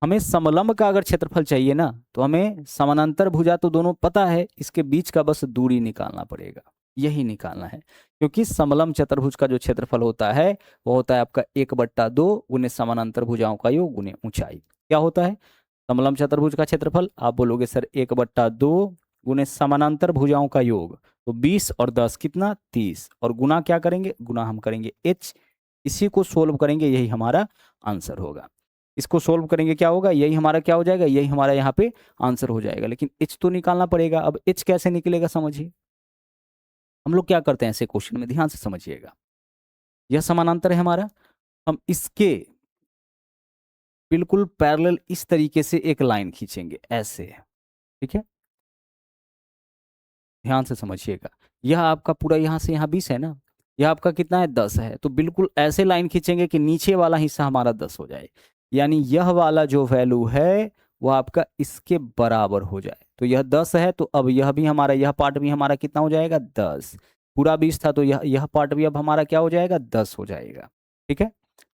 हमें समलंब का अगर क्षेत्रफल चाहिए ना तो हमें समानांतर भुजा तो दोनों पता है, इसके बीच का बस दूरी निकालना पड़ेगा, यही निकालना है। क्योंकि समलंब चतुर्भुज का जो क्षेत्रफल होता है वो होता है आपका 1/2 गुने समानांतर भुजाओं का योग गुने ऊंचाई। क्या होता है समलंब चतुर्भुज का क्षेत्रफल? आप बोलोगे सर 1/2 गुने समानांतर भुजाओं का योग, तो 20 और 10 कितना? 30, और गुना क्या करेंगे? गुना हम करेंगे h। इसी को सोल्व करेंगे, यही हमारा आंसर होगा। इसको सोल्व करेंगे क्या होगा? यही हमारा क्या हो जाएगा? यही हमारा यहाँ पे आंसर हो जाएगा। लेकिन h तो निकालना पड़ेगा। अब h कैसे निकलेगा समझिए। हम लोग क्या करते हैं ऐसे क्वेश्चन में, ध्यान से समझिएगा। यह समानांतर है हमारा, हम इसके बिल्कुल पैरेलल इस तरीके से एक लाइन खींचेंगे ऐसे, ठीक है। ध्यान से समझिएगा, यह आपका पूरा यहाँ से यहाँ 20 है ना, यह आपका कितना है? 10 है। तो बिल्कुल ऐसे लाइन खींचेंगे कि नीचे वाला हिस्सा हमारा 10 हो जाए, यानी यह वाला जो वैल्यू है वो आपका इसके बराबर हो जाए। तो यह 10 है, तो अब यह भी हमारा, यह पार्ट भी हमारा कितना हो जाएगा? 10। पूरा 20 था तो यह पार्ट भी अब हमारा क्या हो जाएगा? 10 हो जाएगा, ठीक है।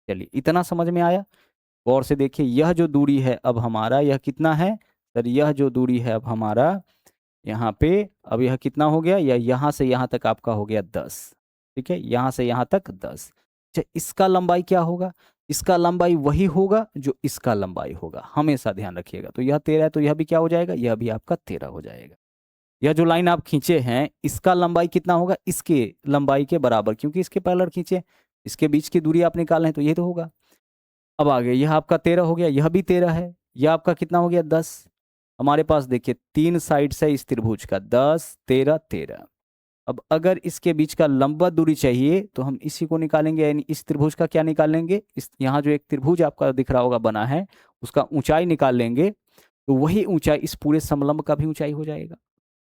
चलिए, इतना समझ में आया। गौर से देखिए, यह जो दूरी है अब हमारा, यह कितना है सर? यह जो दूरी है अब हमारा यहाँ पे, अब यह कितना हो गया? यह यहाँ से यहाँ तक आपका हो गया 10, ठीक है, यहाँ से यहाँ तक 10। अच्छा, इसका लंबाई क्या होगा? इसका लंबाई वही होगा जो इसका लंबाई होगा, हमेशा ध्यान रखिएगा। तो यह 13 है तो यह भी क्या हो जाएगा? यह भी आपका 13 हो जाएगा। यह जो लाइन आप खींचे हैं इसका लंबाई कितना होगा? इसके लंबाई के बराबर, क्योंकि इसके पैरेलल खींचे, इसके बीच की दूरी आप निकाल रहे हैं तो ये तो होगा। अब आगे यह आपका 13 हो गया, यह भी 13 है, यह आपका कितना हो गया? 10। हमारे पास देखिए 3 साइड से इस त्रिभुज का 10, 13, 13। अब अगर इसके बीच का लंबवत दूरी चाहिए तो हम इसी को निकालेंगे, यानी इस त्रिभुज का क्या निकालेंगे? इस यहाँ जो एक त्रिभुज आपका दिख रहा होगा बना है, उसका ऊंचाई निकाल लेंगे, तो वही ऊंचाई इस पूरे समलंब का भी ऊंचाई हो जाएगा।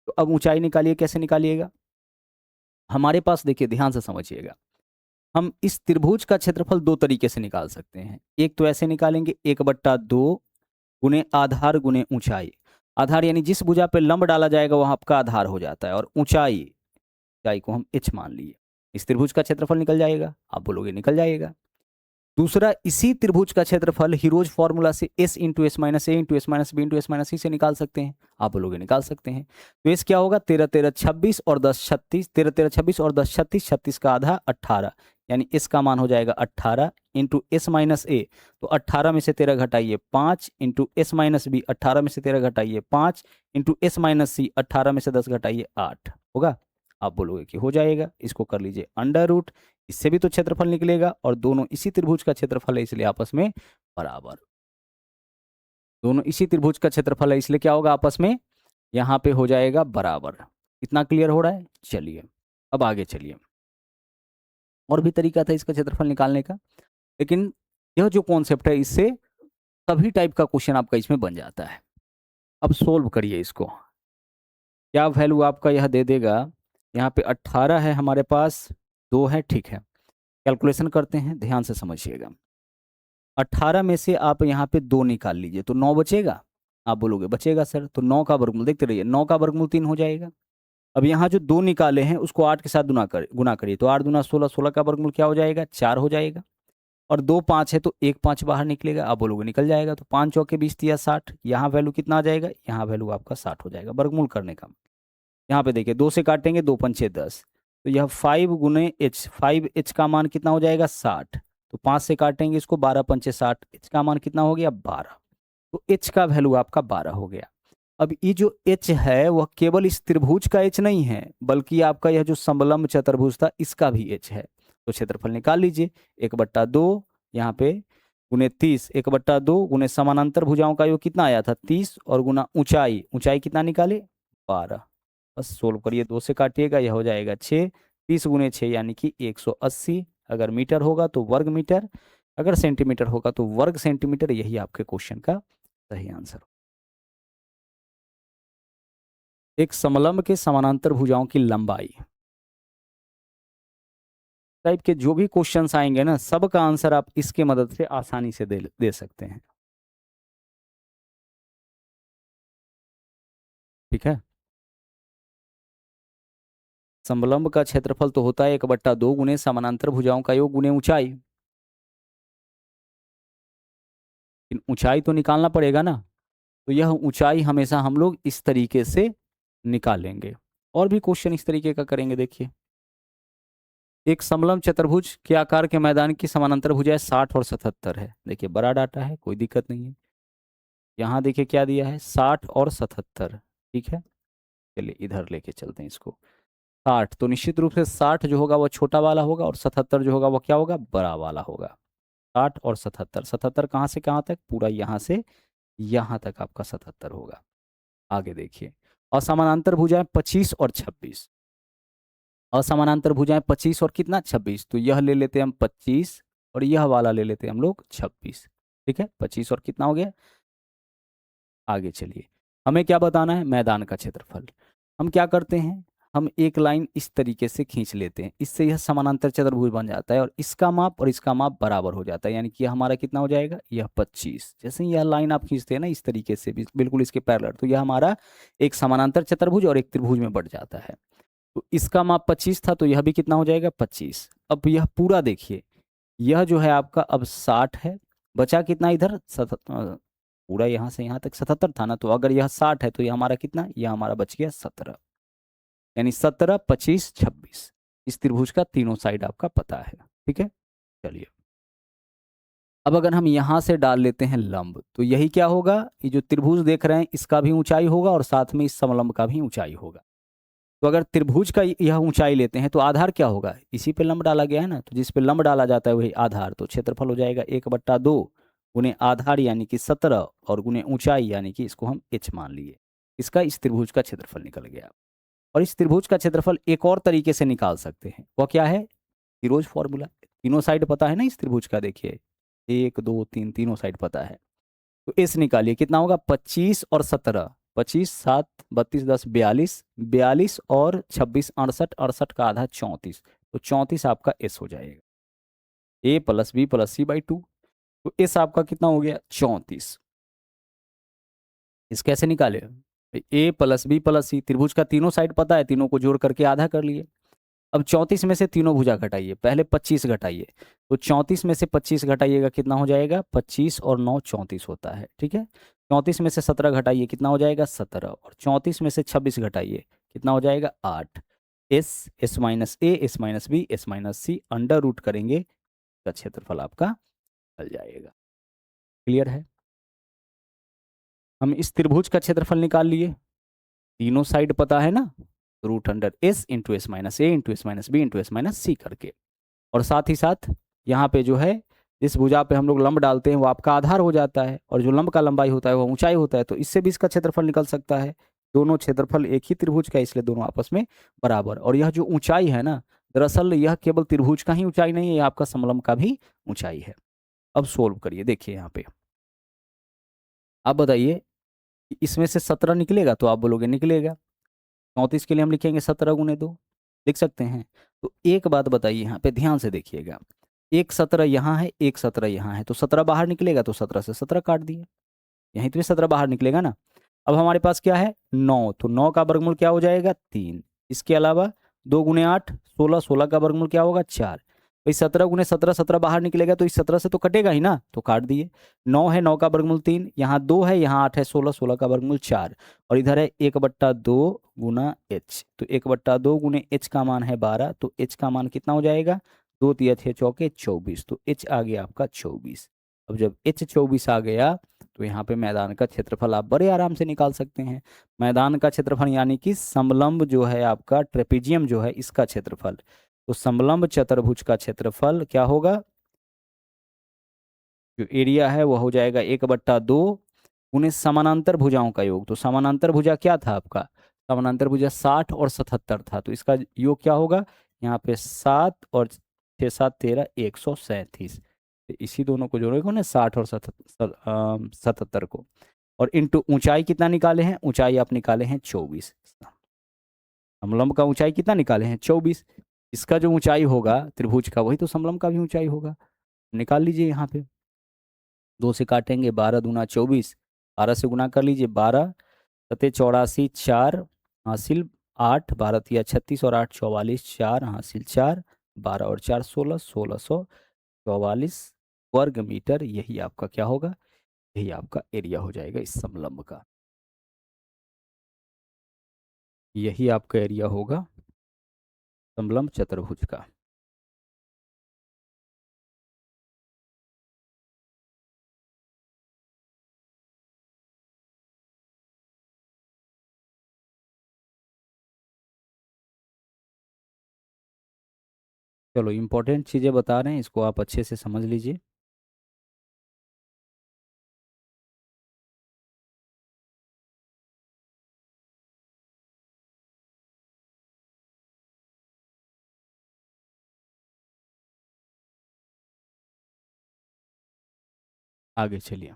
तो अब ऊंचाई निकालिए, कैसे निकालिएगा? हमारे पास देखिए, ध्यान से समझिएगा, हम इस त्रिभुज का क्षेत्रफल दो तरीके से निकाल सकते हैं। एक तो ऐसे निकालेंगे, 1/2 गुने आधार गुने ऊंचाई। आधार यानी जिस भुजा पे लंब डाला जाएगा वह आपका आधार हो जाता है, और ऊंचाई, ऊंचाई को हम h मान लिए, इस त्रिभुज का क्षेत्रफल निकल जाएगा। आप बोलोगे निकल जाएगा। दूसरा, इसी त्रिभुज का क्षेत्रफल हीरोज फॉर्मूला से s into S minus A into S minus B into S minus C से निकाल सकते हैं। आप बोलोगे निकाल सकते हैं। तो एस क्या होगा? 13 13 26 और 10 36, 13 13 26 और 10 36, 36 का आधा 18, यानी एस का मान हो जाएगा 18 इंटू एस माइनस ए। तो 18 में से 13 घटाइए 5 इंटू एस माइनस बी, 18 में से 13 घटाइए 5 इंटू एस माइनस सी, 18 में से 10 घटाइए 8 होगा। आप बोलोगे कि हो जाएगा। इसको कर लीजिए अंडर रूट, इससे भी तो क्षेत्रफल निकलेगा, और दोनों इसी त्रिभुज का क्षेत्रफल है इसलिए आपस में बराबर। दोनों इसी त्रिभुज का क्षेत्रफल है इसलिए क्या होगा? आपस में यहाँ पे हो जाएगा बराबर। इतना क्लियर हो रहा है? चलिए अब आगे चलिए। और भी तरीका था इसका क्षेत्रफल निकालने का, लेकिन यह जो कॉन्सेप्ट है इससे सभी टाइप का क्वेश्चन आपका इसमें बन जाता है। अब सोल्व करिए इसको। क्या वैल्यू आपका यह दे देगा? यहाँ पे 18 है हमारे पास, 2 है, ठीक है। कैलकुलेशन करते हैं, ध्यान से समझिएगा। 18 में से आप यहाँ पे 2 निकाल लीजिए तो 9 बचेगा। आप बोलोगे बचेगा सर, तो 9 का वर्गमूल देखते रहिए, 9 का वर्गमूल 3 हो जाएगा। अब यहाँ जो 2 निकाले हैं उसको 8 के साथ गुना करिए, तो 8 दूना 16, 16 का वर्गमूल क्या हो जाएगा? 4 हो जाएगा। और 2 5 है तो 1 5 बाहर निकलेगा। आप बोलोगे निकल जाएगा, तो 5 चौके 20 दिया 60, यहाँ वैल्यू कितना आ जाएगा? यहाँ वैल्यू आपका 60 हो जाएगा वर्गमूल करने का। यहाँ पे देखिए 2 से काटेंगे, 2 पंचे 10, तो यह 5 गुने एच, 5h का मान कितना हो जाएगा? 60। तो 5 से काटेंगे इसको, 12 पंचे 60, एच का मान कितना हो गया? 12। तो एच का वैल्यू आपका 12 हो गया। अब ये जो एच है वह केवल इस त्रिभुज का एच नहीं है, बल्कि आपका यह जो समलंब चतुर्भुज था इसका भी एच है। तो क्षेत्रफल निकाल लीजिए, 1/2 यहाँ पे गुने 30, 1/2 गुने समानांतर भुजाओं का योग कितना आया था? 30, और गुना ऊंचाई, ऊंचाई कितना निकाले? 12। बस सोल्व करिए, 2 से काटिएगा, यह हो जाएगा 6, 30 गुने 6 यानी कि 180। अगर मीटर होगा तो वर्ग मीटर, अगर सेंटीमीटर होगा तो वर्ग सेंटीमीटर। यही आपके क्वेश्चन का सही आंसर। एक समलंब के समानांतर भुजाओं की लंबाई टाइप के जो भी क्वेश्चंस आएंगे ना, सबका आंसर आप इसके मदद से आसानी से दे सकते हैं। ठीक है, समलंब का क्षेत्रफल तो होता है 1/2 गुने समानांतर भुजाओं का योग गुने ऊंचाई। ऊंचाई तो निकालना पड़ेगा ना, तो यह ऊंचाई हमेशा हम लोग इस तरीके से निकालेंगे। और भी क्वेश्चन इस तरीके का करेंगे। देखिए, एक समलंब चतुर्भुज के आकार के मैदान की समानांतर भुजाएं 60 और 77 है। देखिए बड़ा डाटा है, कोई दिक्कत नहीं है। यहाँ देखिए क्या दिया है? 60 और 77, ठीक है। चलिए इधर लेके चलते हैं इसको। 60 तो निश्चित रूप से 60 जो होगा वह छोटा वाला होगा, और 77 जो होगा वह क्या होगा? बड़ा वाला होगा। 60 और 77, 77 कहाँ से कहाँ तक? पूरा यहाँ से यहाँ तक आपका 77 होगा। आगे देखिए, असमानांतर भुजाएं 25 और 26। असमानांतर भुजाएं 25 और कितना? 26। तो यह ले लेते हैं हम 25, और यह वाला ले लेते हैं हम लोग 26। ठीक है, 25 और कितना हो गया? आगे चलिए, हमें क्या बताना है? मैदान का क्षेत्रफल। हम क्या करते हैं? हम एक लाइन इस तरीके से खींच लेते हैं, इससे यह समानांतर चतुर्भुज बन जाता है, और इसका माप और इसका माप बराबर हो जाता है, यानी कि यह हमारा कितना हो जाएगा? यह 25। जैसे ही यह लाइन आप खींचते हैं ना इस तरीके से बिल्कुल इसके पैरेलल, तो यह हमारा एक समानांतर चतुर्भुज और एक त्रिभुज में बढ़ जाता है। तो इसका माप 25 था, तो यह भी कितना हो जाएगा? 25। अब यह पूरा देखिए, यह जो है आपका अब 60 है, बचा कितना इधर? पूरा यहाँ से यहाँ तक 77 था ना, तो अगर यह 60 है तो यह हमारा कितना? यह हमारा बच गया 17, यानी 17 25 26। इस त्रिभुज का तीनों साइड आपका पता है। ठीक है, चलिए अब अगर हम यहां से डाल लेते हैं लंब, तो यही क्या होगा, ये जो त्रिभुज देख रहे हैं इसका भी ऊंचाई होगा और साथ में इस समलंब का भी ऊंचाई होगा। तो अगर त्रिभुज का यह ऊंचाई लेते हैं तो आधार क्या होगा, इसी पे लंब डाला गया है ना, तो जिस पे लंब डाला जाता है वही आधार, तो क्षेत्रफल हो जाएगा 1/2 गुने आधार यानी कि 17 और गुने ऊंचाई यानी कि इसको हम h मान लिए। इसका इस त्रिभुज का क्षेत्रफल निकल गया। और इस त्रिभुज का क्षेत्रफल एक और तरीके से निकाल सकते हैं, वह क्या है, हीरोज फॉर्मूला। तीनों साइड पता है ना इस त्रिभुज का, देखिए 1 2 3 तीनों साइड पता है। तो एस निकालिए, कितना होगा 25 और 17, 25 7 32 10 42, 42 और 26 68, 68 का आधा 34, तो 34 आपका एस हो जाएगा, A plus B plus C by 2। तो एस आपका कितना हो गया 34। इस कैसे निकाले, ए प्लस बी प्लस सी, त्रिभुज का तीनों साइड पता है, तीनों को जोड़ करके आधा कर लिए। अब 34 में से तीनों भुजा घटाइए, पहले 25 घटाइए, तो 34 में से 25 घटाइएगा कितना हो जाएगा 25 और 9 34 होता है। ठीक है, 34 में से 17 घटाइए कितना हो जाएगा 17, और 34 में से 26 घटाइए कितना हो जाएगा 8। S minus A S minus B S minus C under root करेंगे का क्षेत्रफल आपका निकल जाएगा। क्लियर है, हम इस त्रिभुज का क्षेत्रफल निकाल लिए, तीनों साइड पता है ना, root under S into S minus A into S minus B into S minus C करके, और साथ ही साथ यहाँ पे जो है जिस भुजा पे हम लोग लंब डालते हैं वो आपका आधार हो जाता है, और जो लंब का लंबाई होता है वो ऊंचाई होता है, तो इससे भी इसका क्षेत्रफल निकल सकता है। दोनों क्षेत्रफल एक ही त्रिभुज का, इसलिए दोनों आपस में बराबर। और यह जो ऊंचाई है ना, दरअसल यह केवल त्रिभुज का ही ऊंचाई नहीं है, यह आपका समलंब का भी ऊंचाई है। अब सोल्व करिए, देखिए यहाँ पे आप बताइए इसमें से 17 निकलेगा, तो आप बोलोगे निकलेगा, 34 के लिए हम लिखेंगे 17 × 2, लिख सकते हैं। तो एक बात बताइए यहाँ पे ध्यान से देखिएगा, एक 17 यहाँ है एक 17 यहाँ है, तो 17 बाहर निकलेगा, तो 17 से 17 काट दिए, यहीं तो 17 बाहर निकलेगा ना। अब हमारे पास क्या है 9, तो 9 का वर्गमूल क्या हो जाएगा 3। इसके अलावा 2 × 8 16, 16 का वर्गमूल क्या होगा 4। भाई 17 × 17 17 बाहर निकलेगा, तो इस 17 से तो कटेगा ही ना, तो काट दिए। 9 है 9 का वर्गमूल 3, यहाँ 2 है यहाँ 8 है 16, 16 का वर्गमूल 4, और इधर है 1/2 गुना h, तो 1/2 गुने h का मान है 12, तो h का मान कितना हो जाएगा 2 3 6 चौके 24, तो h आ गया आपका 24। अब जब h 24 आ गया तो यहाँ पे मैदान का क्षेत्रफल आप बड़े आराम से निकाल सकते हैं। मैदान का क्षेत्रफल यानी कि समलंब जो है आपका ट्रेपेजियम जो है इसका क्षेत्रफल, तो समलंब चतुर्भुज का क्षेत्रफल क्या होगा, जो एरिया है वह हो जाएगा 1/2 गुने समानांतर भुजाओं का योग। तो समानांतर भुजा क्या था आपका, समानांतर भुजा 60 और 77 था, तो इसका योग क्या होगा, यहाँ पे 7 और 6 7 13 137, तो इसी दोनों को जोड़ेगा ना 60 और 77 को, और इनटू ऊंचाई कितना निकाले हैं, ऊंचाई आप निकाले हैं 24, समलंब का ऊंचाई कितना निकाले हैं 24, इसका जो ऊंचाई होगा त्रिभुज का वही तो समलंब का भी ऊंचाई होगा, निकाल लीजिए यहाँ पे। 2 से काटेंगे 12 दूना 24, 12 से गुना कर लीजिए 12 सते 84 4 हासिल 8, 12 तिया 36 और 8 44, 4 हासिल 4, 12 और 4 16, 1644 वर्ग मीटर, यही आपका क्या होगा, यही आपका एरिया हो जाएगा इस समलंब का, यही आपका एरिया होगा समलंब चतुर्भुज का। चलो इंपॉर्टेंट चीज़ें बता रहे हैं, इसको आप अच्छे से समझ लीजिए। आगे चलिए,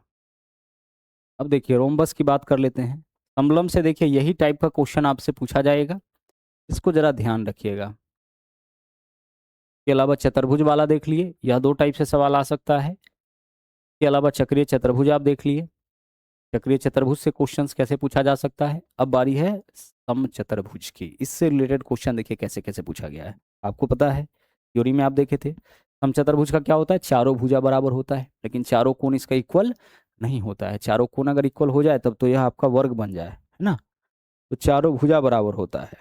अब देखिए रोम्बस की बात कर लेते हैं। समलंब से देखिए यही टाइप का क्वेश्चन आपसे पूछा जाएगा, इसको जरा ध्यान रखिएगा। के अलावा चतुर्भुज वाला देख लिए, यह 2 टाइप से सवाल आ सकता है। के अलावा चक्रीय चतुर्भुज आप देख लिए, चक्रीय चतुर्भुज से क्वेश्चंस कैसे पूछा जा सकता है। अब बारी है समचतुर्भुज की, इससे रिलेटेड क्वेश्चन देखिए कैसे कैसे पूछा गया है। आपको पता है थ्योरी में आप देखे थे समचतुर्भुज का क्या होता है, चारों भुजा बराबर होता है, लेकिन चारों कोण इसका इक्वल नहीं होता है। चारों कोण अगर इक्वल हो जाए तब तो यह आपका वर्ग बन जाए, है ना, तो चारों भुजा बराबर होता है।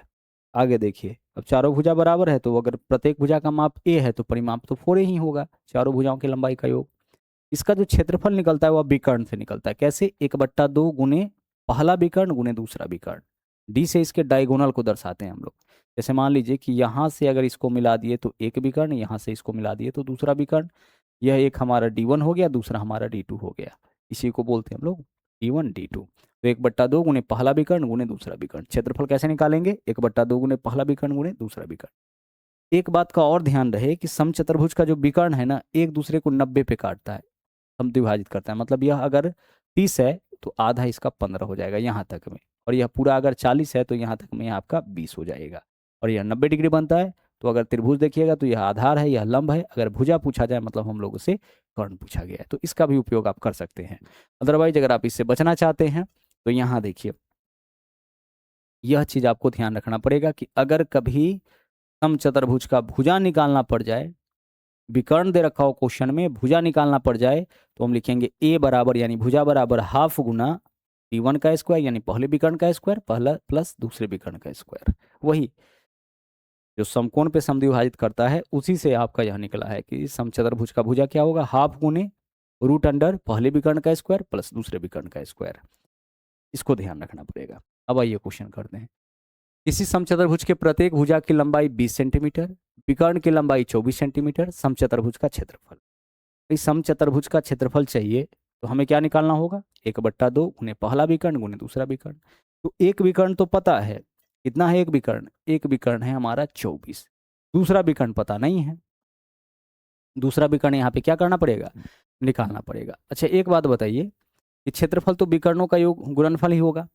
आगे देखिए अब चारों भुजा बराबर है तो अगर प्रत्येक भुजा का माप a है तो परिमाप तो 4a ही होगा, चारों भुजाओं की लंबाई का योग। इसका जो क्षेत्रफल निकलता है वह विकर्ण से निकलता है। कैसे? 1/2 गुने पहला विकर्ण गुने दूसरा विकर्ण। डी से इसके डायगोनल को दर्शाते हैं हम लोग। जैसे मान लीजिए कि यहाँ से अगर इसको मिला दिए तो एक विकर्ण, यहाँ से इसको मिला दिए तो दूसरा विकर्ण। यह एक हमारा D1 हो गया, दूसरा हमारा D2 हो गया। इसी को बोलते हैं हम लोग D1 D2। तो 1/2 गुने पहला विकर्ण गुने दूसरा विकर्ण। क्षेत्रफल कैसे निकालेंगे? 1/2 गुने पहला विकर्ण गुने दूसरा विकर्ण। एक बात का और ध्यान रहे कि समचतुर्भुज का जो विकर्ण है ना, एक दूसरे को 90 पे काटता है, समद्विभाजित करता है। मतलब यह अगर 30 है तो आधा इसका 15 हो जाएगा यहाँ तक में, और यह पूरा अगर 40 है तो यहाँ तक में आपका 20 हो जाएगा। और यह 90 डिग्री बनता है। तो अगर त्रिभुज देखिएगा तो यह आधार है, यह लंब है। अगर भुजा पूछा जाए मतलब हम लोगों से कर्ण पूछा गया है, तो इसका भी उपयोग आप कर सकते हैं। अदरवाइज अगर आप इससे बचना चाहते हैं तो यहाँ देखिए, यह चीज आपको ध्यान रखना पड़ेगा कि अगर कभी समचतुर्भुज का भुजा निकालना पड़ जाए, विकर्ण दे रखा हो क्वेश्चन में, भुजा निकालना पड़ जाए, तो हम लिखेंगे a बराबर यानी भुजा बराबर हाफ गुना D1 का स्क्वायर यानी पहले विकर्ण का स्क्वायर, पहला प्लस दूसरे विकर्ण का स्क्वायर। वही जो समकोण पे समद्विभाजित करता है उसी से आपका यह निकला है कि समचतुर्भुज का भुजा क्या होगा, हाफ गुने रूट अंडर पहले विकर्ण का स्क्वायर प्लस दूसरे विकर्ण का स्क्वायर। इसको ध्यान रखना पड़ेगा। अब आइए क्वेश्चन करते हैं। किसी समचतुर्भुज के प्रत्येक भुजा की लंबाई 20 सेंटीमीटर, विकर्ण की लंबाई 24 सेंटीमीटर, समचतुर्भुज का क्षेत्रफल। इस समचतुर्भुज का क्षेत्रफल चाहिए तो हमें क्या निकालना होगा, 1/2 गुने पहला विकर्ण गुने दूसरा विकर्ण। तो एक विकर्ण तो पता है, कितना है एक विकर्ण? एक विकर्ण है हमारा 24। दूसरा विकर्ण पता नहीं है, दूसरा विकर्ण यहाँ पे क्या करना पड़ेगा, निकालना पड़ेगा। अच्छा एक बात बताइए कि क्षेत्रफल तो विकर्णों का योग गुणनफल ही होगा,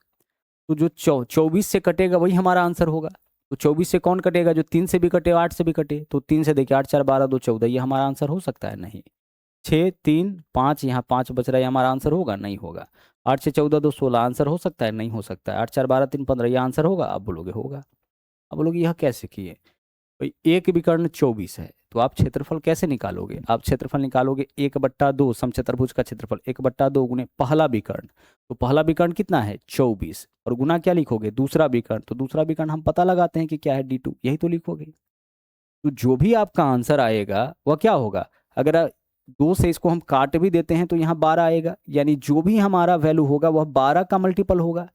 तो जो 24 से कटेगा वही हमारा आंसर होगा। तो 24 से कौन कटेगा? जो 3 से भी कटे, 8 से भी कटे। तो 3 से देखिए 8 4 12 2 14, ये हमारा आंसर हो सकता है? नहीं। 6 3 5, यहाँ 5 बच रहा है, हमारा आंसर होगा? नहीं होगा। 8 से 14 2 16, आंसर हो सकता है? नहीं हो सकता है। 8 4 12 3 15, ये आंसर होगा? आप बोलोगे होगा। अब बोलोगे यह कैसे किए भाई? एक विकर्ण 24 है तो आप क्षेत्रफल कैसे निकालोगे? आप क्षेत्रफल निकालोगे 1/2 समचतुर्भुज का क्षेत्रफल 1/2 गुने पहला विकर्ण। तो पहला विकर्ण कितना है? 24। और गुना क्या लिखोगे? दूसरा विकर्ण। तो दूसरा विकर्ण हम पता लगाते हैं कि क्या है, D2, यही तो लिखोगे। तो जो भी आपका आंसर आएगा वह क्या होगा? अगर 2 से इसको हम काट भी देते हैं तो यहाँ 12 आएगा, यानी जो भी हमारा वैल्यू होगा वह 12 का मल्टीपल होगा।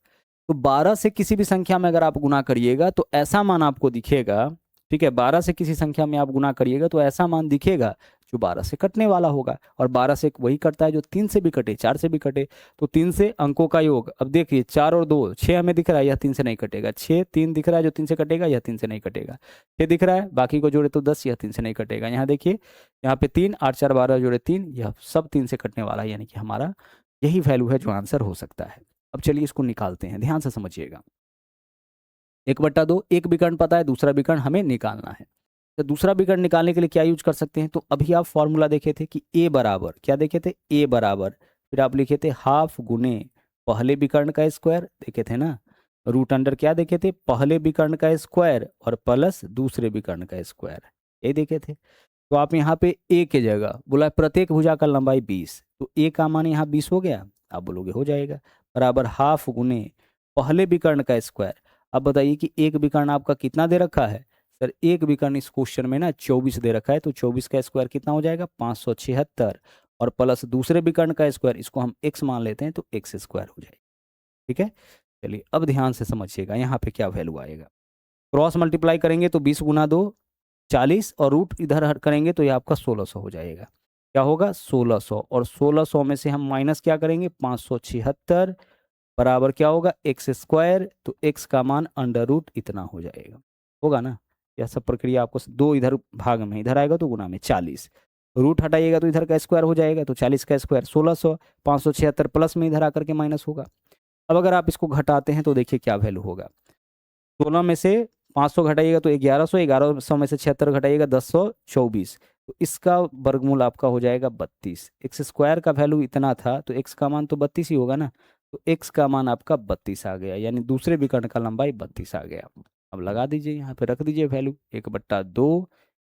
तो 12 से किसी भी संख्या में अगर आप गुना करिएगा तो ऐसा मान आपको दिखेगा, ठीक है, 12 से किसी संख्या में आप गुना करिएगा तो ऐसा मान दिखेगा जो 12 से कटने वाला होगा। और 12 से वही कटता है जो 3 से भी कटे, 4 से भी कटे। तो 3 से अंकों का योग, अब देखिए 4 और 2 6 हमें दिख रहा है, यह 3 से नहीं कटेगा। 6 3 दिख रहा है जो 3 से कटेगा, यह 3 से नहीं कटेगा। 6 दिख रहा है, बाकी को जोड़े तो 10, यह 3 से नहीं कटेगा। यहाँ देखिए, यहाँ पे 3 8 4 12 जोड़े 3, यह सब 3 से कटने वाला है, यानी कि हमारा यही वैल्यू है जो आंसर हो सकता है। अब चलिए इसको निकालते हैं, ध्यान से समझिएगा। 1/2, एक विकर्ण पता है, दूसरा विकर्ण हमें निकालना है। तो दूसरा विकर्ण निकालने के लिए क्या यूज कर सकते हैं? तो अभी आप फॉर्मूला देखे थे कि a बराबर, क्या देखे थे? a बराबर, फिर आप लिखे थे हाफ गुने पहले विकर्ण का स्क्वायर, देखे थे ना, रूट अंडर क्या देखे थे? पहले विकर्ण का स्क्वायर और प्लस दूसरे विकर्ण का स्क्वायर, ये देखे थे। तो आप यहाँ पे a के जगह बोला प्रत्येक भुजा का लंबाई 20, तो a का मान यहाँ 20 हो गया। आप बोलोगे हो जाएगा, बराबर हाफ गुने पहले विकर्ण का स्क्वायर। अब बताइए कि एक विकर्ण आपका कितना दे रखा है? सर एक विकर्ण इस क्वेश्चन में ना 24 दे रखा है, तो 24 का स्क्वायर कितना हो जाएगा? 576, और प्लस दूसरे विकर्ण का स्क्वायर, इसको हम x मान लेते हैं तो x स्क्वायर हो जाएगा। ठीक है, चलिए अब ध्यान से समझिएगा यहाँ पे क्या वैल्यू आएगा। क्रॉस मल्टीप्लाई करेंगे तो 20 गुना 2 40, और रूट इधर करेंगे तो ये आपका 1600 हो जाएगा। क्या होगा? 1600, और 1600 में से हम माइनस क्या करेंगे? 576 बराबर क्या होगा? X square. तो x का मान अंडर रूट इतना हो जाएगा, होगा ना। यह सब प्रक्रिया आपको दो इधर भाग में, इधर आएगा तो गुना में 40, रूट हटाइएगा तो इधर का स्क्वायर हो जाएगा, तो 40 का स्क्वायर 1600, 576 प्लस में इधर आकर के माइनस होगा। अब अगर आप इसको घटाते हैं तो देखिए क्या वैल्यू होगा। 16 में से 500 घटाइएगा तो 1100, 1100 में से 76 घटाइएगा 1024, तो इसका वर्गमूल आपका हो जाएगा 32। एक्स स्क्वायर का वैल्यू इतना था तो एक्स का मान तो 32 ही होगा ना, तो एक्स का मान आपका 32 आ गया, यानी दूसरे विकर्ण का लंबाई 32 आ गया। अब लगा दीजिए यहाँ पे, रख दीजिए वैल्यू 1/2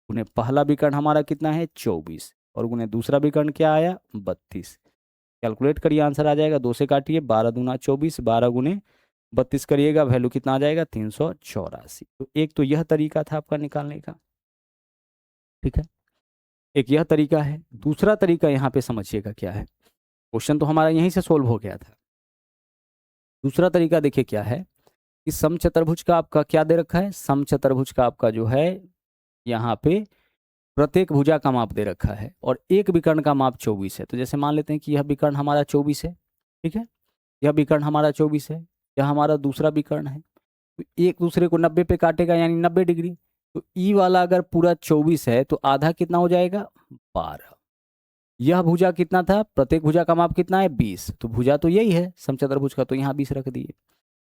गुने पहला विकर्ण हमारा कितना है? 24, और गुने दूसरा विकर्ण क्या आया? 32। कैलकुलेट करिए, आंसर आ जाएगा। 2 से काटिए, 12 दूना 24, 12 गुने 32 करिएगा, वैल्यू कितना आ जाएगा 384। तो एक तो यह तरीका था आपका निकालने का, ठीक है, एक यह तरीका है। दूसरा तरीका यहाँ पे समझिएगा क्या है, क्वेश्चन तो हमारा यहीं से सोल्व हो गया था। दूसरा तरीका देखिए क्या है कि समचतुर्भुज का आपका क्या दे रखा है, समचतुर्भुज का आपका जो है यहाँ पे प्रत्येक भुजा का माप दे रखा है और एक विकर्ण का माप 24 है। तो जैसे मान लेते हैं कि यह विकर्ण हमारा 24 है, ठीक है, यह विकर्ण हमारा 24 है, यह हमारा दूसरा विकर्ण है। तो एक दूसरे को 90 पे काटेगा यानी 90 डिग्री। तो ई वाला अगर पूरा 24 है तो आधा कितना हो जाएगा 12। यह भुजा कितना था, प्रत्येक भुजा का माप कितना है 20, तो भुजा तो यही है समचतुर्भुज का, तो यहाँ 20 रख दिए।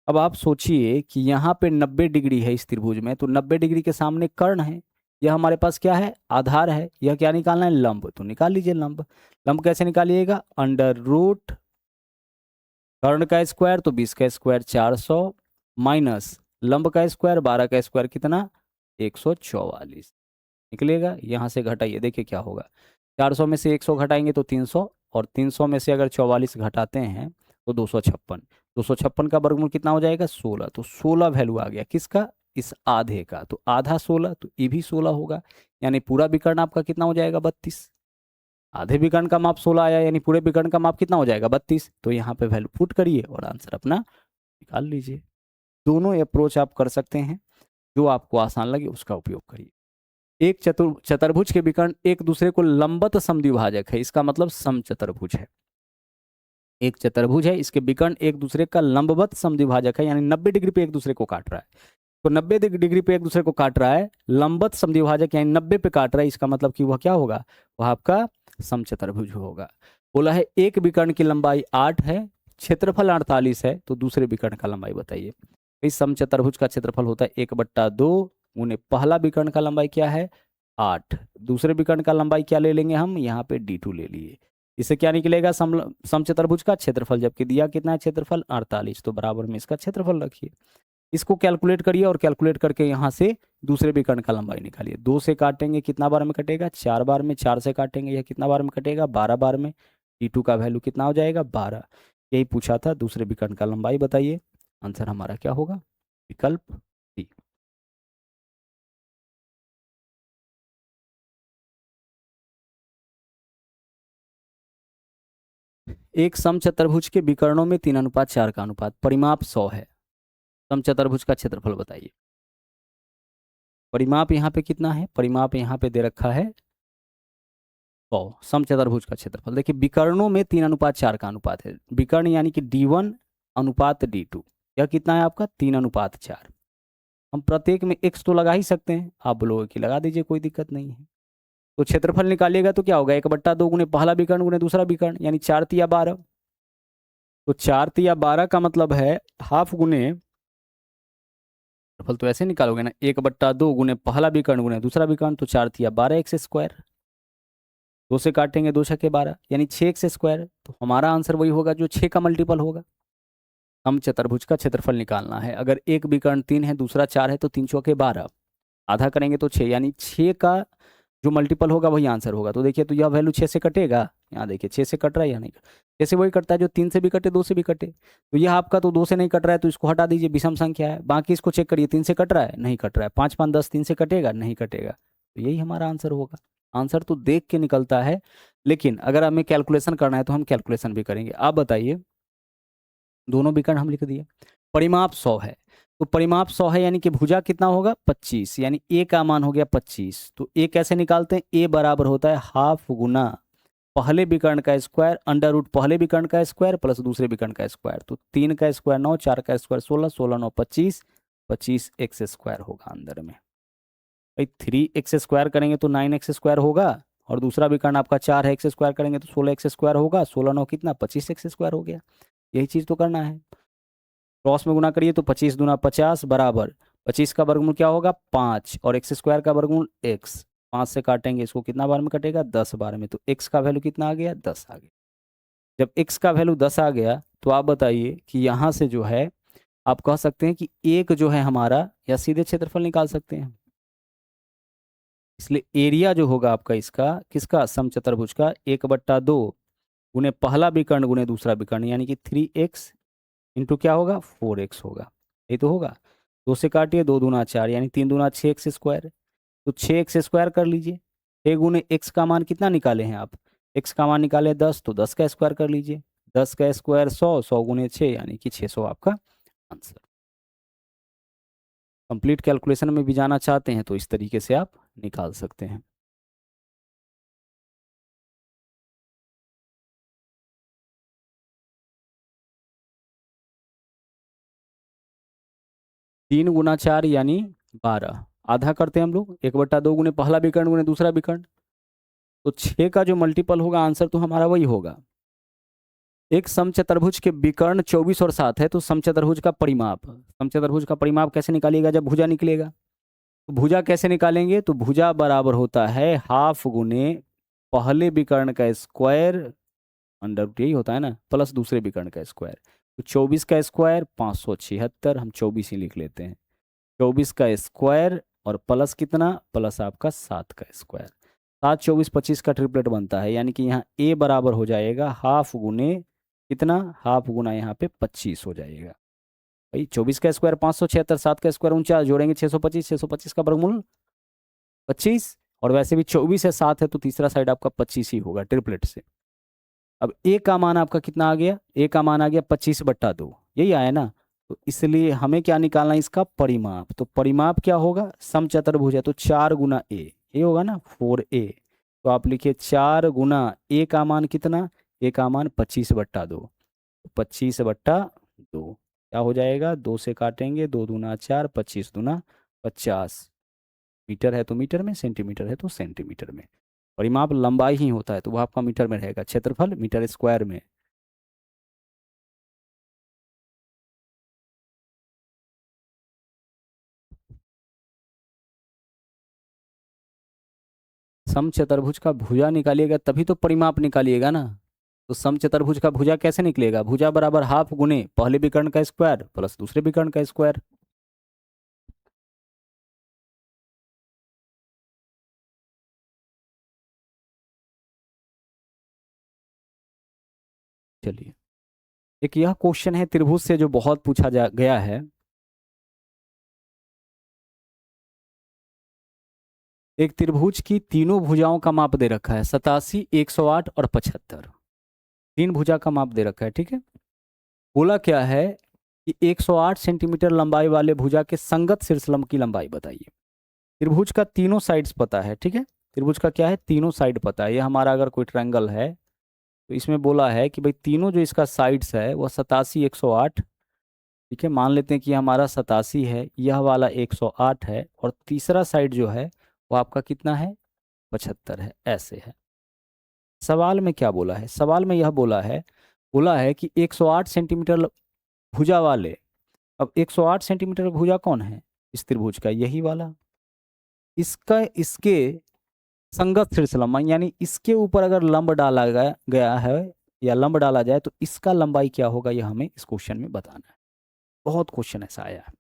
अब आप सोचिए कि यहाँ पे 90 डिग्री है इस त्रिभुज में, तो 90 डिग्री के सामने कर्ण है, यह हमारे पास क्या है आधार है, यह क्या निकालना है लंब, तो निकाल लीजिए लंब। लंब कैसे निकालिएगा, अंडर रूट कर्ण का स्क्वायर तो 20 का स्क्वायर 400 माइनस लंब का स्क्वायर 12 का स्क्वायर कितना 144 निकलेगा। यहाँ से घटाइए देखिए क्या होगा, 400 में से 100 घटाएंगे तो 300 और 300 में से अगर 44 घटाते हैं तो 256। 256 का वर्गमूल कितना हो जाएगा 16, तो 16 वैल्यू आ गया किसका, इस आधे का, तो आधा 16 तो ये भी 16 होगा, यानी पूरा विकर्ण आपका कितना हो जाएगा 32। आधे विकर्ण का माप 16 आया यानी पूरे विकर्ण का माप कितना हो जाएगा 32। तो यहाँ पे वैल्यू पुट करिए और आंसर अपना निकाल लीजिए। दोनों अप्रोच आप कर सकते हैं, जो आपको आसान लगे उसका उपयोग करिए। एक चतुर्भुज के विकर्ण एक दूसरे को लंबवत समद्विभाजक है, इसका मतलब समचतुर्भुज है। एक चतुर्भुज है, इसके विकर्ण एक दूसरे का लंबवत समद्विभाजक है, यानी 90 डिग्री पे एक दूसरे को काट रहा है। तो 90 डिग्री पे एक दूसरे को काट रहा है, लंबवत समद्विभाजक यानी 90 पे काट रहा है, इसका मतलब कि वह क्या होगा, वह आपका समचतुर्भुज होगा। बोला है एक विकर्ण की लंबाई 8 है, क्षेत्रफल 48 है, तो दूसरे विकर्ण का लंबाई बताइए। इस समचतुर्भुज का क्षेत्रफल होता है 1/2 गुने पहला विकर्ण का लंबाई क्या है 8, दूसरे विकर्ण का लंबाई क्या ले लेंगे हम, यहाँ पे d2 ले लिए। इससे क्या निकलेगा समचतुर्भुज का क्षेत्रफल, जबकि दिया कितना है क्षेत्रफल 48, तो बराबर में इसका क्षेत्रफल रखिए। इसको कैलकुलेट करिए और कैलकुलेट करके यहाँ से दूसरे विकर्ण का लंबाई निकालिए। 2 से काटेंगे कितना बार में कटेगा 4 बार में, 4 से काटेंगे यह कितना बार में कटेगा 12 बार में, d2 का वैल्यू कितना हो जाएगा 12। यही पूछा था, दूसरे विकर्ण का लंबाई बताइए। आंसर हमारा क्या होगा, विकल्प सी। एक समचतुर्भुज के विकर्णों में 3:4 का अनुपात, परिमाप 100 है, समचतुर्भुज का क्षेत्रफल बताइए। परिमाप यहाँ पे कितना है, परिमाप यहाँ पे दे रखा है 100, समचतुर्भुज का क्षेत्रफल देखिए विकर्णों में 3:4 का अनुपात है, विकर्ण यानी कि d1 अनुपात d2, यह कितना है आपका 3:4। हम प्रत्येक में x तो लगा ही सकते हैं, आप बोलोगे कि लगा दीजिए कोई दिक्कत नहीं है। तो क्षेत्रफल निकालिएगा तो क्या होगा 1/2 गुने पहला विकर्ण गुने दूसरा विकर्ण, यानी 4 तिया 12। तो 4 तिया 12 का मतलब है हाफ गुने, क्षेत्रफल तो ऐसे निकालोगे ना 1/2 गुने पहला विकर्ण गुने दूसरा विकर्ण, तो 4 तिया 12 x स्क्वायर, 2 से काटेंगे 2 छके 12 यानी 6x स्क्वायर। तो हमारा आंसर वही होगा जो 6 का मल्टीपल होगा। हम चतुर्भुज का क्षेत्रफल निकालना है, अगर एक विकर्ण 3 है दूसरा 4 है तो 3 चौके 12, आधा करेंगे तो 6, यानी 6 का जो मल्टीपल होगा वही आंसर होगा। तो देखिए तो यह वैल्यू 6 से कटेगा, यहाँ देखिए 6 से कट रहा है या नहीं, जैसे वही कटता है जो 3 से भी कटे 2 से भी कटे। तो यह आपका तो 2 से नहीं कट रहा है तो इसको हटा दीजिए, विषम संख्या है। बाकी इसको चेक करिए 3 से कट रहा है नहीं कट रहा है, 5 5 10 3 से कटेगा नहीं कटेगा, तो यही हमारा आंसर होगा। आंसर तो देख के निकलता है, लेकिन अगर हमें कैलकुलेशन करना है तो हम कैलकुलेशन भी करेंगे। आप बताइए, दोनों विकर्ण हम लिख दिए, परिमाप 100 है, तो परिमाप 100 है यानी कि भुजा कितना होगा 25, यानी ए का मान हो गया 25। तो ए कैसे निकालते हैं, ए बराबर होता है हाफ गुना पहले विकर्ण का स्क्वायर अंडर रूट पहले विकर्ण का स्क्वायर प्लस दूसरे विकर्ण का स्क्वायर। तो 3 का स्क्वायर 9, 4 का स्क्वायर 16, 16 9 25, 25 एक्स स्क्वायर होगा अंदर में। भाई 3x स्क्वायर करेंगे तो 9x स्क्वायर होगा, और दूसरा विकर्ण आपका 4 है, एक्स स्क्वायर करेंगे तो 16x स्क्वायर होगा, 16 9 कितना 25x स्क्वायर हो गया। यही चीज़ तो करना है, क्रॉस में गुना करिए तो 25 दूना 50 बराबर 25 का वर्गमूल क्या होगा 5, और एक्स स्क्वायर का वर्गमूल x, 5 से काटेंगे इसको कितना बार में कटेगा 10 बार में, तो x का वैल्यू कितना आ गया 10 आ गया। जब x का वैल्यू 10 आ गया तो आप बताइए कि यहाँ से जो है आप कह सकते हैं कि एक जो है हमारा, या सीधे क्षेत्रफल निकाल सकते हैं। इसलिए एरिया जो होगा आपका इसका किसका समचतुर्भुज का 1/2 गुने पहला विकर्ण गुने दूसरा विकर्ण, यानी कि 3x इंटू क्या होगा 4x होगा, ये तो होगा। 2 से काटिए, 2 दूना 4 यानी 3 दूना 6x²। तो 6x² कर लीजिए। 6 गुने x का मान कितना निकाले हैं आप, x का मान निकाले 10, तो 10 का स्क्वायर कर लीजिए। 10 का स्क्वायर 100, 100 गुने 6 यानी कि 600 आपका आंसर। कंप्लीट कैलकुलेशन में भी जाना चाहते हैं तो इस तरीके से आप निकाल सकते हैं। तीन गुना 4 यानी 12, आधा करते हैं हम लोग, 1/2 गुने पहला विकर्ण गुने दूसरा विकर्ण। तो 6 का जो मल्टीपल होगा आंसर तो हमारा वही होगा। एक समचतुर्भुज के विकर्ण 24 और 7 है, तो समचतुर्भुज का परिमाप, समचतुर्भुज का परिमाप कैसे निकालिएगा, जब भुजा निकलेगा। तो भुजा कैसे निकालेंगे, तो भुजा बराबर होता है हाफ गुने पहले विकर्ण का स्क्वायर, अंडर रूट यही होता है ना, प्लस दूसरे विकर्ण का स्क्वायर। तो 24 का स्क्वायर 576, हम 24 ही लिख लेते हैं। 24 का स्क्वायर और प्लस कितना, प्लस आपका 7 का स्क्वायर। 7 24 25 का ट्रिपलेट बनता है, यानी कि यहाँ ए बराबर हो जाएगा हाफ गुने कितना, हाफ गुना यहाँ पे 25 हो जाएगा। भाई 24 का स्क्वायर 576, 7 का स्क्वायर 49, जोड़ेंगे 625, 625 का वर्गमूल 25, और वैसे भी 24 है 7 है तो तीसरा साइड आपका 25 ही होगा ट्रिपलेट से। अब ए का मान आपका कितना आ गया, ए का मान आ गया 25/2, यही आया ना। तो इसलिए हमें क्या निकालना है, इसका परिमाप। तो परिमाप क्या होगा, समचतुर्भुज है तो 4 गुना ए, ये होगा ना 4a। तो आप लिखिए 4 गुना ए का मान कितना, ए का मान 25/2, 25/2 क्या हो जाएगा, 2 से काटेंगे, 2 दूना 4, 25 दूना 50। मीटर है तो मीटर में, सेंटीमीटर है तो सेंटीमीटर में। परिमाप लंबाई ही होता है तो वह आपका मीटर में रहेगा, क्षेत्रफल मीटर स्क्वायर में। समचतुर्भुज का भुजा निकालिएगा तभी तो परिमाप निकालिएगा ना। तो समचतुर्भुज का भुजा कैसे निकलेगा, भुजा बराबर हाफ गुने पहले विकर्ण का स्क्वायर प्लस दूसरे विकर्ण का स्क्वायर। चलिए, एक यह क्वेश्चन है त्रिभुज से जो बहुत पूछा जा गया है। एक त्रिभुज की तीनों भुजाओं का माप दे रखा है, 87, 108 और 75। तीन भुजा का माप दे रखा है, ठीक है। बोला क्या है कि 108 सेंटीमीटर लंबाई वाले भुजा के संगत शीर्षलंब की लंबाई बताइए। त्रिभुज का तीनों साइड्स पता है, ठीक है। त्रिभुज का क्या है, तीनों साइड पता है। ये हमारा अगर कोई ट्रायंगल है तो इसमें बोला है कि भाई तीनों जो इसका साइड्स है वह 87, 108, ठीक है। मान लेते हैं कि हमारा 87 है, यह वाला 108 है, और तीसरा साइड जो है वो आपका कितना है, 75 है, ऐसे है। सवाल में क्या बोला है, सवाल में यह बोला है कि 108 सेंटीमीटर भुजा वाले, अब 108 सेंटीमीटर भुजा कौन है, इस त्रिभुज का यही वाला, इसका इसके संगत शीर्षलंब, यानी इसके ऊपर अगर लंब डाला गया है या लंब डाला जाए तो इसका लंबाई क्या होगा, यह हमें इस क्वेश्चन में बताना है। बहुत क्वेश्चन ऐसा आया है,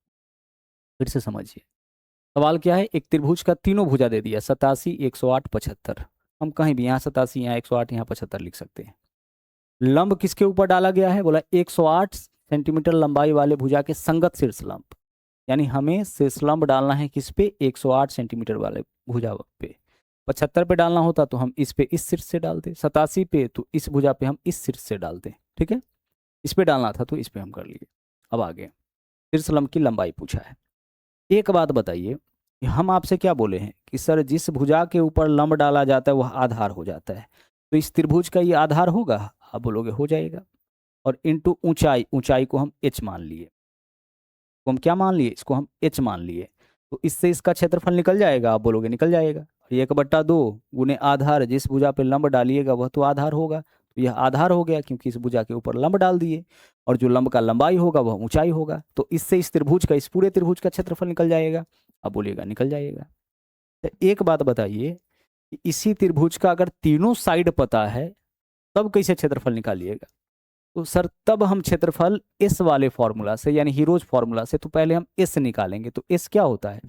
फिर से समझिए। सवाल क्या है, एक त्रिभुज का तीनों भुजा दे दिया, 87, 108, 75। हम कहीं भी यहाँ 87, यहाँ 108, यहाँ 75 लिख सकते हैं। लंब किसके ऊपर डाला गया है, बोला 108 सेंटीमीटर लंबाई वाले भुजा के संगत शीर्षलंब, यानी हमें शीर्षलंब डालना है किस पे, 108 सेंटीमीटर वाले भुजा पे। 75 पे डालना होता तो हम इस पे इस शीर्ष से डालते, 87 पे तो इस भुजा पे हम इस शीर्ष से डालते, ठीक है। इस पे डालना था तो इस पे हम कर लिए। अब आगे शीर्षलंब की लंबाई पूछा है। एक बात बताइए कि हम आपसे क्या बोले हैं कि सर जिस भुजा के ऊपर लंब डाला जाता है वह आधार हो जाता है, तो इस त्रिभुज का ये आधार होगा, आप बोलोगे हो जाएगा। और इंटू ऊंचाई, ऊंचाई को हम h मान लिए, तो हम क्या मान लिए, इसको हम h मान लिए, तो इससे इसका क्षेत्रफल निकल जाएगा, आप बोलोगे निकल जाएगा। 1/2 गुने आधार, जिस भुजा पे लंब डालिएगा वह तो आधार होगा, तो यह आधार हो गया क्योंकि इस भुजा के ऊपर लंब डाल दिए, और जो लंब का लंबाई होगा वह ऊंचाई होगा, तो इससे इस त्रिभुज का, इस पूरे त्रिभुज का क्षेत्रफल निकल जाएगा। अब बोलिएगा निकल जाएगा। तो एक बात बताइए कि इसी त्रिभुज का अगर तीनों साइड पता है तब कैसे क्षेत्रफल निकालिएगा, तो सर तब हम क्षेत्रफल इस वाले फॉर्मूला से, यानी हीरोज फॉर्मूला से, तो पहले हम एस निकालेंगे। तो एस क्या होता है,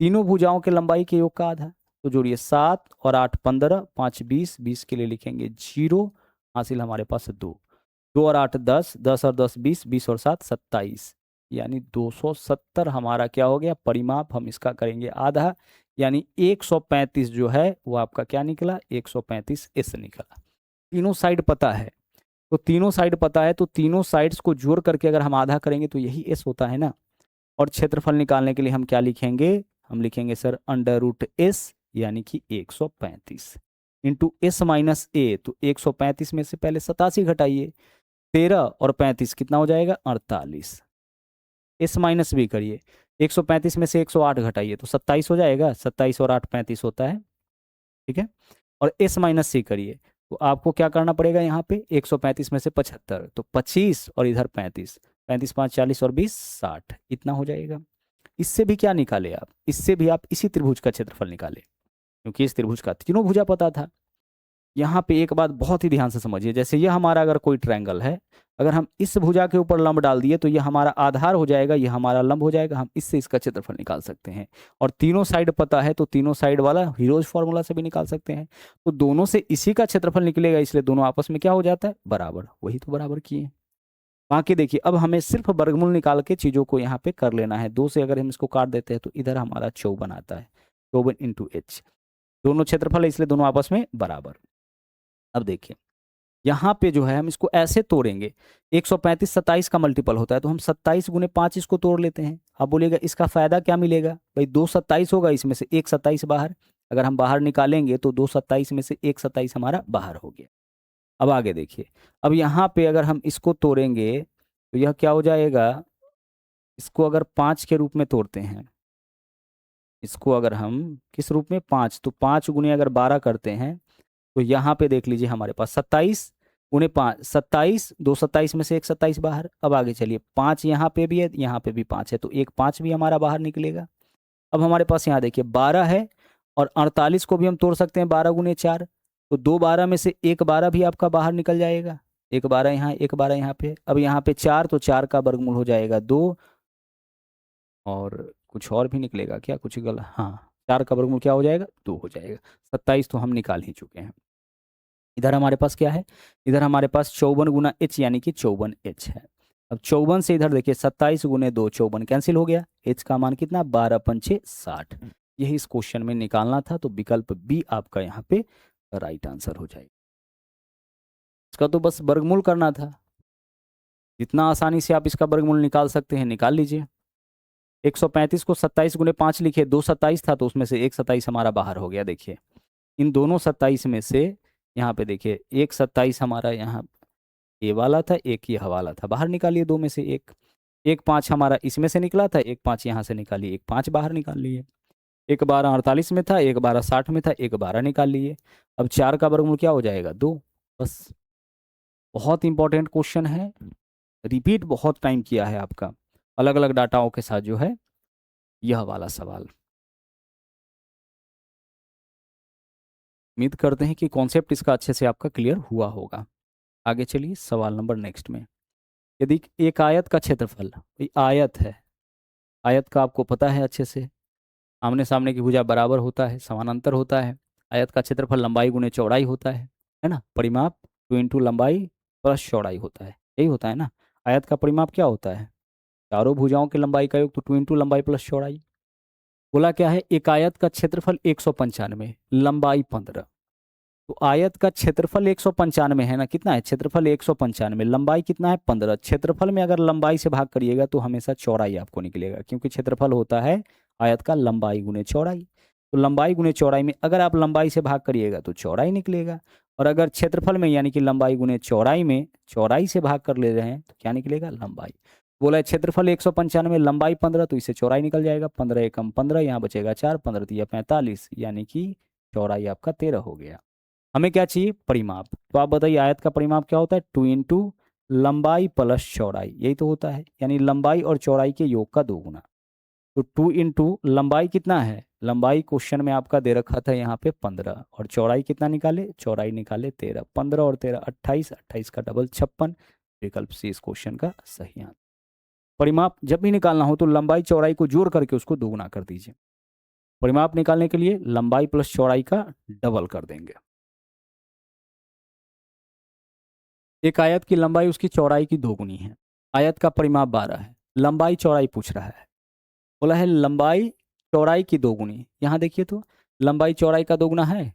तीनों भुजाओं के लंबाई के योग का आधा। तो जोड़िए 7 और 8 15, 5 20, 20 के लिए लिखेंगे 0, हासिल हमारे पास 2। 2 और 8 10, 10 और 10 20, 20 और 7 27, यानी 270 हमारा क्या हो गया परिमाप। हम इसका करेंगे आधा, यानी 135 जो है वो आपका क्या निकला, 135 एस निकला। तीनों साइड पता है, तो तीनों साइड पता है, तो तीनों साइड्स को जोड़ करके अगर हम आधा करेंगे तो यही एस होता है ना। और क्षेत्रफल निकालने के लिए हम क्या लिखेंगे, हम लिखेंगे सर अंडर रूट एस, यानी कि 135 इंटू एस माइनस ए। तो 135 में से पहले 87 घटाइए, 13 और 35 कितना हो जाएगा 48। एस माइनस बी करिए, 135 में से 108 घटाइए तो 27 हो जाएगा, 27 और 8 35 होता है, ठीक है। और एस माइनस सी करिए, तो आपको क्या करना पड़ेगा यहाँ पे, 135 में से 75 तो 25 और इधर 35, 35 5 40 और 20 60, इतना हो जाएगा। इससे भी क्या निकाले आप, इससे भी आप इसी त्रिभुज का क्षेत्रफल निकाले, क्योंकि इस त्रिभुज का तीनों भुजा पता था। यहाँ पे एक बात बहुत ही ध्यान से समझिए, जैसे ये हमारा अगर कोई ट्रायंगल है, अगर हम इस भुजा के ऊपर लंब डाल दिए तो ये हमारा आधार हो जाएगा, ये हमारा लंब हो जाएगा, हम इससे इसका क्षेत्रफल निकाल सकते हैं। और तीनों साइड पता है तो तीनों साइड वाला हीरोज फॉर्मूला से भी निकाल सकते हैं। तो दोनों से इसी का क्षेत्रफल निकलेगा, इसलिए दोनों आपस में क्या हो जाता है बराबर, वही तो बराबर किए। बाकी देखिए, अब हमें सिर्फ वर्गमूल निकाल के चीजों को यहाँ पे कर लेना है। 2 से अगर हम इसको काट देते हैं तो इधर हमारा 54 आता है, 54 इंटू एच, दोनों क्षेत्रफल है इसलिए दोनों आपस में बराबर। अब देखिए यहाँ पे जो है हम इसको ऐसे तोड़ेंगे, 135 27 का मल्टीपल होता है, तो हम 27 गुने 5 इसको तोड़ लेते हैं। अब बोलिएगा इसका फायदा क्या मिलेगा, भाई 2 27 होगा, इसमें से 1 27 बाहर, अगर हम बाहर निकालेंगे तो 2 27 में से 1 27 हमारा बाहर हो गया। अब आगे देखिए, अब यहाँ पे अगर हम इसको तोड़ेंगे तो यह क्या हो जाएगा, इसको अगर 5 के रूप में तोड़ते हैं, इसको अगर हम किस रूप में 5, तो 5 गुने अगर 12 करते हैं तो यहाँ पे देख लीजिए हमारे पास 27 गुने 5 27, 2 27 में से 1 27 बाहर। अब आगे चलिए 5 यहाँ पे भी है, यहाँ पे भी 5 है, तो एक 5 भी हमारा बाहर निकलेगा। अब हमारे पास यहाँ देखिए 12 है, और 48 को भी हम तोड़ सकते हैं 12 गुने 4, तो 2 12 में से 1 12 भी आपका बाहर निकल जाएगा, 1 12 यहाँ 1 12 यहाँ पे। अब यहाँ पे 4, तो 4 का वर्गमूल हो जाएगा 2, और कुछ और भी निकलेगा क्या, कुछ गलत, हाँ 4 का वर्गमूल क्या हो जाएगा 2 हो जाएगा। 27 तो हम निकाल ही चुके हैं। इधर हमारे पास क्या है, इधर हमारे पास 54 गुना एच, यानी कि 54 एच है। अब 54 से इधर देखिए 27 गुने 2 54 कैंसिल हो गया, एच का मान कितना 12 पंचे 60, यही इस क्वेश्चन में निकालना था, तो विकल्प बी आपका यहाँ पे राइट आंसर हो जाएगा। इसका तो बस वर्गमूल करना था, जितना आसानी से आप इसका वर्गमूल निकाल सकते हैं निकाल लीजिए। 135 को 27 गुने 5 लिखे, 2 27 था तो उसमें से 1 27 हमारा बाहर हो गया। देखिए इन दोनों 27 में से यहाँ पे देखिए 1 27 हमारा यहाँ ये वाला था, एक ये हवाला था, बाहर निकालिए 2 में से 1, 1 5 हमारा इसमें से निकला था, 1 5 यहाँ से निकालिए, 1 5 बाहर निकाल लिए। 1 12 48 में था, 1 12 60 में था, 1 12 निकाल लिए। अब 4 का वर्गमूल क्या हो जाएगा 2, बस। बहुत इंपॉर्टेंट क्वेश्चन है, रिपीट बहुत टाइम किया है आपका, अलग अलग डाटाओं के साथ जो है यह वाला सवाल। उम्मीद करते हैं कि कॉन्सेप्ट इसका अच्छे से आपका क्लियर हुआ होगा। आगे चलिए सवाल नंबर नेक्स्ट में। यदि एक आयत का क्षेत्रफल, ये आयत है, आयत का आपको पता है अच्छे से, आमने सामने की भुजा बराबर होता है, समानांतर होता है। आयत का क्षेत्रफल लंबाई गुने चौड़ाई होता है ना। परिमाप 2 इंटू लंबाई प्लस चौड़ाई होता है, यही होता है ना। आयत का परिमाप क्या होता है, चारों भुजाओं की लंबाई का योग, तो 2 इंटू लंबाई प्लस चौड़ाई। बोला क्या है, एक आयत का क्षेत्रफल 195, लंबाई 15, तो आयत का क्षेत्रफल 195 है ना, कितना है क्षेत्रफल 195, लंबाई कितना है 15। क्षेत्रफल में अगर लंबाई से भाग करिएगा तो हमेशा चौड़ाई आपको निकलेगा, क्योंकि क्षेत्रफल होता है आयत का लंबाई गुने चौड़ाई। तो लंबाई गुने चौड़ाई में अगर आप लंबाई से भाग करिएगा तो चौड़ाई निकलेगा, और अगर क्षेत्रफल में यानी कि लंबाई गुने चौड़ाई में चौड़ाई से भाग कर ले रहे हैं तो क्या निकलेगा लंबाई। बोला है क्षेत्रफल 195, लंबाई 15, तो इससे चौड़ाई निकल जाएगा, 15 एकम 15, यहाँ बचेगा 4, 15 तिया 45, यानी कि चौड़ाई आपका 13 हो गया। हमें क्या चाहिए परिमाप, तो आप बताइए आयत का परिमाप क्या होता है 2 इंटू लंबाई प्लस चौड़ाई, यही तो होता है, यानी लंबाई और चौड़ाई के योग का 2 गुना। तो 2 इंटू लंबाई कितना है, लंबाई क्वेश्चन में आपका दे रखा था यहाँ पे 15, और चौड़ाई कितना निकाले, चौड़ाई निकाले 13, 15 और 13 28, 28 का डबल 56, विकल्प सी इस क्वेश्चन का सही आंसर। परिमाप जब भी निकालना हो तो लंबाई चौड़ाई को जोड़ करके उसको 2 गुना कर दीजिए। परिमाप निकालने के लिए लंबाई प्लस चौड़ाई का डबल कर देंगे। एक आयत की लंबाई उसकी चौड़ाई की दोगुनी है, आयत का परिमाप 12 है, लंबाई चौड़ाई पूछ रहा है। बोला है लंबाई चौड़ाई की दोगुनी, यहाँ देखिए तो लंबाई चौड़ाई का दोगुना है।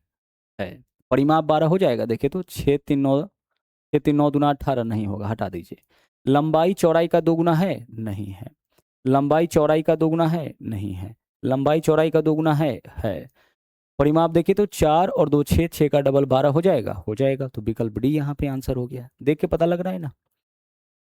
परिमाप 12 हो जाएगा, देखिए तो 6 3 9, 6 3 9 दूना 18 नहीं होगा, हटा दीजिए। लंबाई चौड़ाई का दोगुना है, नहीं है। लंबाई चौड़ाई का दोगुना है, नहीं है। लंबाई चौड़ाई का दोगुना है। परिमाप देखिए तो 4 और 2 6, 6 का डबल 12 हो जाएगा, हो जाएगा। तो विकल्प डी यहाँ पे आंसर हो गया, देख के पता लग रहा है ना।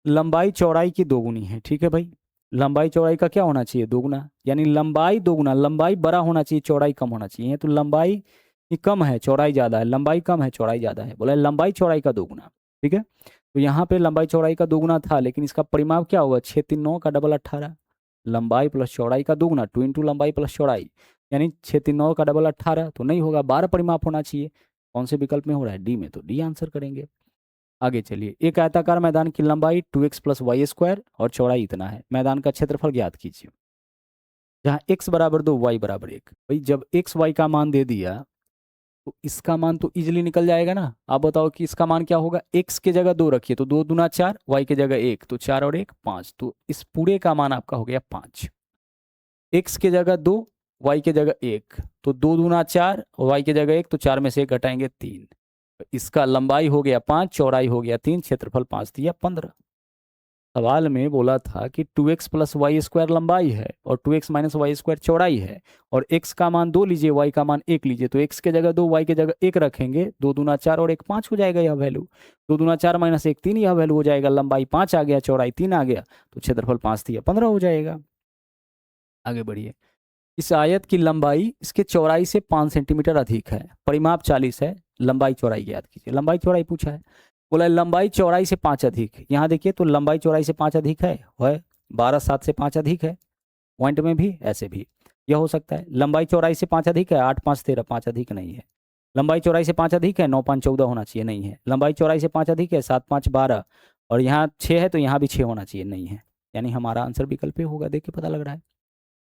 लंबाई चौड़ाई की दोगुनी है, ठीक है भाई। लंबाई चौड़ाई का क्या होना चाहिए, दोगुना, यानी लंबाई दोगुना, लंबाई बड़ा होना चाहिए, चौड़ाई कम होना चाहिए। तो लंबाई ही कम है, चौड़ाई ज्यादा है, लंबाई कम है, चौड़ाई ज्यादा है, बोला लंबाई चौड़ाई का दोगुना, ठीक है। तो यहाँ पे लंबाई चौड़ाई का दोगुना था, लेकिन इसका परिमाप क्या होगा, 6 3 9 का डबल 18, लंबाई प्लस चौड़ाई का दोगुना, 2 × लंबाई प्लस चौड़ाई, यानी 6 3 9 का डबल 18, तो नहीं होगा, 12 परिमाप होना चाहिए। कौन से विकल्प में हो रहा है, डी में, तो डी आंसर करेंगे। आगे चलिए, एक आयताकार मैदान की लंबाई 2x + y² और चौड़ाई इतना है, मैदान का क्षेत्रफल ज्ञात कीजिए। जहाँ x = 2, y = 1, भाई जब x y का मान दे दिया तो इसका मान तो इजीली निकल जाएगा ना। आप बताओ कि इसका मान क्या होगा, x के जगह 2 रखिए तो 2 दूना 4, y के जगह 1 तो 4 और 1 5, तो इस पूरे का मान आपका हो गया 5। x के जगह 2, y के जगह 1, तो 2 दूना 4 और y के जगह 1, तो 4 में से 1 घटाएंगे 3। इसका लंबाई हो गया 5, चौड़ाई हो गया 3, क्षेत्रफल 5 दिया 15। सवाल में बोला था कि 2x + y² लंबाई है और 2x - y² चौड़ाई है, और x का मान 2 लीजिए, y का मान 1 लीजिए, तो x के जगह 2, y के जगह 1 रखेंगे, 2 दूना 4 और 1 5 हो जाएगा यह वैल्यू। 2 दूना 4 - 1 3, यह वैल्यू हो जाएगा। लंबाई 5 आ गया, चौड़ाई 3 आ गया, तो क्षेत्रफल 5 दिया 15 हो जाएगा। आगे बढ़िए, इस आयत की लंबाई इसके चौड़ाई से 5 सेंटीमीटर अधिक है, परिमाप 40 है, लंबाई चौड़ाई याद कीजिए। लंबाई चौड़ाई पूछा है, बोला लंबाई चौड़ाई से 5 अधिक, यहाँ देखिए तो लंबाई चौड़ाई से 5 अधिक है, 12 7 से 5 अधिक है, पॉइंट में भी ऐसे भी यह हो सकता है। लंबाई चौड़ाई से 5 अधिक है, 8 5 13, 5 अधिक नहीं है। लंबाई चौड़ाई से 5 अधिक है, 9 5 14 होना चाहिए, नहीं है। लंबाई चौड़ाई से 5 अधिक है, 7 5 12, और यहाँ 6 है तो यहाँ भी 6 होना चाहिए, नहीं है। यानी हमारा आंसर विकल्प होगा, देख के पता लग रहा है।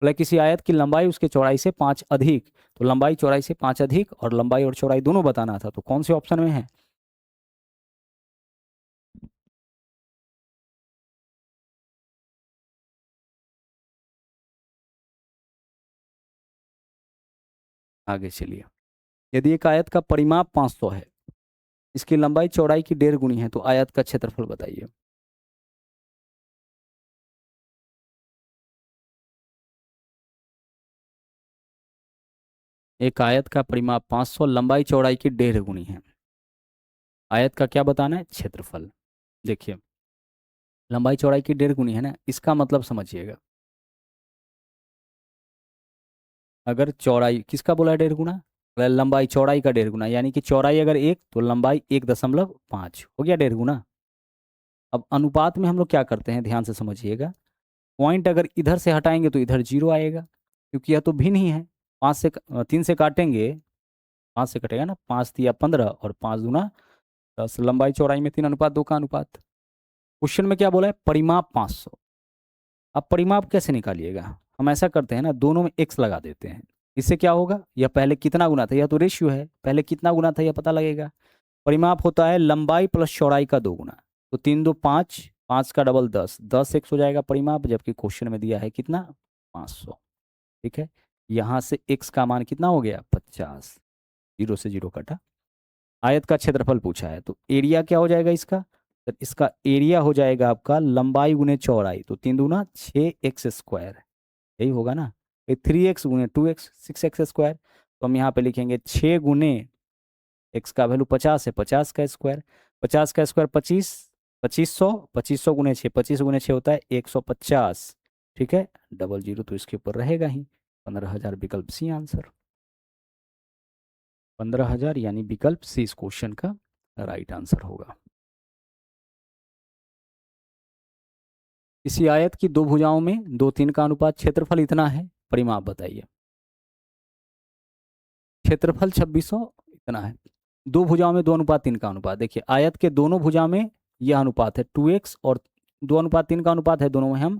बोला किसी आयत की लंबाई उसके चौड़ाई से 5 अधिक, तो लंबाई चौड़ाई से 5 अधिक और लंबाई और चौड़ाई दोनों बताना था, तो कौन से ऑप्शन में है। आगे चलिए, यदि एक आयत का परिमाप 500 है, इसकी लंबाई चौड़ाई की 1.5 गुनी है, तो आयत का क्षेत्रफल बताइए। एक आयत का परिमाप 500, लंबाई चौड़ाई की 1.5 गुनी है, आयत का क्या बताना है, क्षेत्रफल। देखिए लंबाई चौड़ाई की 1.5 गुनी है ना, इसका मतलब समझिएगा, अगर चौड़ाई किसका बोला है 1.5 गुना, लंबाई चौड़ाई का 1.5 गुना, यानी कि चौड़ाई अगर 1 तो लंबाई 1.5 हो गया 1.5 गुना। अब अनुपात में हम लोग क्या करते हैं, ध्यान से समझिएगा, पॉइंट अगर इधर से हटाएंगे तो इधर 0 आएगा, क्योंकि यह तो भिन्न ही है। 3 से काटेंगे, 5 से कटेगा ना, 5 दिया 15 और 5 दूना 10, लंबाई चौड़ाई में 3:2 का अनुपात। क्वेश्चन में क्या बोला है, परिमाप 500। अब परिमाप कैसे निकालिएगा, हम ऐसा करते हैं ना, दोनों में x लगा देते हैं। इससे क्या होगा, यह पहले कितना गुना था, यह तो रेशियो है, पहले कितना गुना था यह पता लगेगा। परिमाप होता है लंबाई प्लस चौड़ाई का 2 गुना, तो 3 2 5, 5 का डबल 10, 10 x हो जाएगा परिमाप, जबकि क्वेश्चन में दिया है कितना, 500। ठीक है, यहाँ से x का मान कितना हो गया, 50, 0 से 0 कटा। आयत का क्षेत्रफल पूछा है, तो एरिया क्या हो जाएगा इसका, तो इसका एरिया हो जाएगा आपका लंबाई गुने चौड़ाई, तो 3 दूना 6x², यही होगा ना। 3x गुने 2x 6x², तो हम यहाँ पे लिखेंगे 6 गुने x का वैल्यू 50 है, 50 का स्क्वायर, 50 का स्क्वायर 25, 2500, 2500 गुने 6, 25 गुने 6 होता है 150। ठीक है, डबल 0 तो इसके ऊपर रहेगा ही, 15,000 विकल्प सी आंसर। 15,000 यानी विकल्प सी इस क्वेश्चन का राइट आंसर होगा। इसी आयत की दो भुजाओं में 2 3 का अनुपात, क्षेत्रफल इतना है, परिमाप बताइए। क्षेत्रफल 2600 इतना है, दो भुजाओं में 2:3 का अनुपात। देखिए आयत के दोनों भुजा में यह अनुपात है 2x, और 2:3 का अनुपात है, दोनों में हम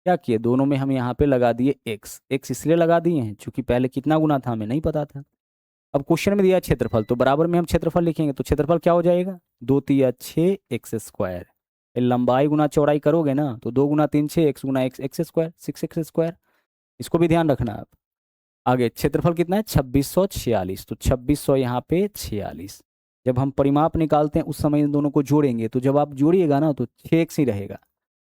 क्या किए, दोनों में हम यहाँ पे लगा दिए x। x इसलिए लगा दिए हैं क्योंकि पहले कितना गुना था हमें नहीं पता था। अब क्वेश्चन में दिया क्षेत्रफल, तो बराबर में हम क्षेत्रफल लिखेंगे, तो क्षेत्रफल क्या हो जाएगा, 2 तिया 6 एक्स स्क्वायर। लंबाई गुना चौड़ाई करोगे ना तो 2 गुना 3 6, एक्स गुना X X square 6 X square. इसको भी ध्यान रखना आप। आगे क्षेत्रफल कितना है 2646, तो 2600 यहाँ पे 46। जब हम परिमाप निकालते हैं उस समय इन दोनों को जोड़ेंगे, तो जब आप जोड़िएगा ना तो 6x ही रहेगा,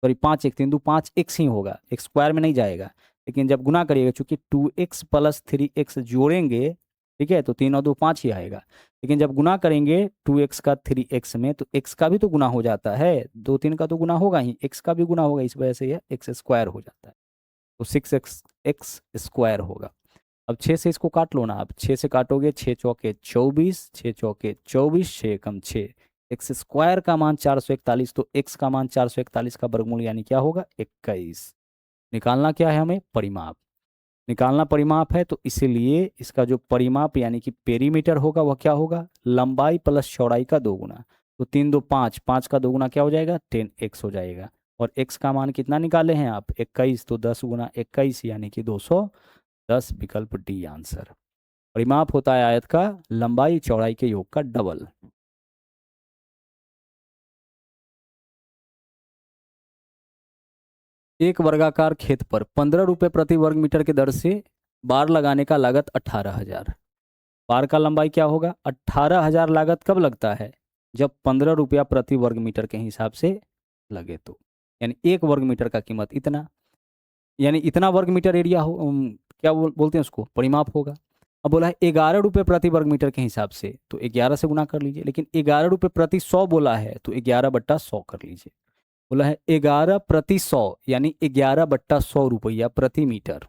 सॉरी 5x, 3 2 5 x ही होगा, एक स्क्वायर में नहीं जाएगा। लेकिन जब गुना करिएगा, चूंकि 2x प्लस 3x जोड़ेंगे, ठीक है, तो 3 और 2 5 ही आएगा। लेकिन जब गुना करेंगे 2x का 3x में, तो x का भी तो गुना हो जाता है, 2 3 का तो गुना होगा ही, x का भी गुना होगा, इस वजह से यह एक्स स्क्वायर हो जाता है। तो 6x स्क्वायर होगा। अब 6 से इसको काट लो ना आप, 6 से काटोगे 6 चौके 24, 6 चौके 24, 6 कम 6, एक्स स्क्वायर का मान 441, तो x का मान 441 का वर्गमूल यानी क्या होगा 21। निकालना क्या है हमें, परिमाप निकालना, परिमाप है, तो इसीलिए इसका जो परिमाप यानी कि पेरीमीटर होगा वह क्या होगा, लंबाई प्लस चौड़ाई का 2 गुना। तो 3 2 5, 5 का 2 गुना क्या हो जाएगा 10x हो जाएगा। और x का मान कितना निकाले हैं आप 21, तो 10 गुना 21 यानी कि 210, विकल्प डी आंसर। परिमाप होता है आयत का लंबाई चौड़ाई के योग का डबल। एक वर्गाकार खेत पर 15 रुपये प्रति वर्ग मीटर के दर से बार लगाने का लागत 18,000। बार का लंबाई क्या होगा, 18,000 लागत कब लगता है, जब 15 रुपया प्रति वर्ग मीटर के हिसाब से लगे तो। यानी एक वर्ग मीटर का कीमत इतना, यानी इतना वर्ग मीटर एरिया हो, क्या बोलते हैं उसको, परिमाप होगा। अब बोला है 11 रुपये प्रति वर्ग मीटर के हिसाब से, तो 11 से गुना कर लीजिए। लेकिन 11 रुपये प्रति 100 बोला है, तो 11/100 कर लीजिए। बोला है 11 प्रति 100, यानी 11/100 रुपया प्रति मीटर।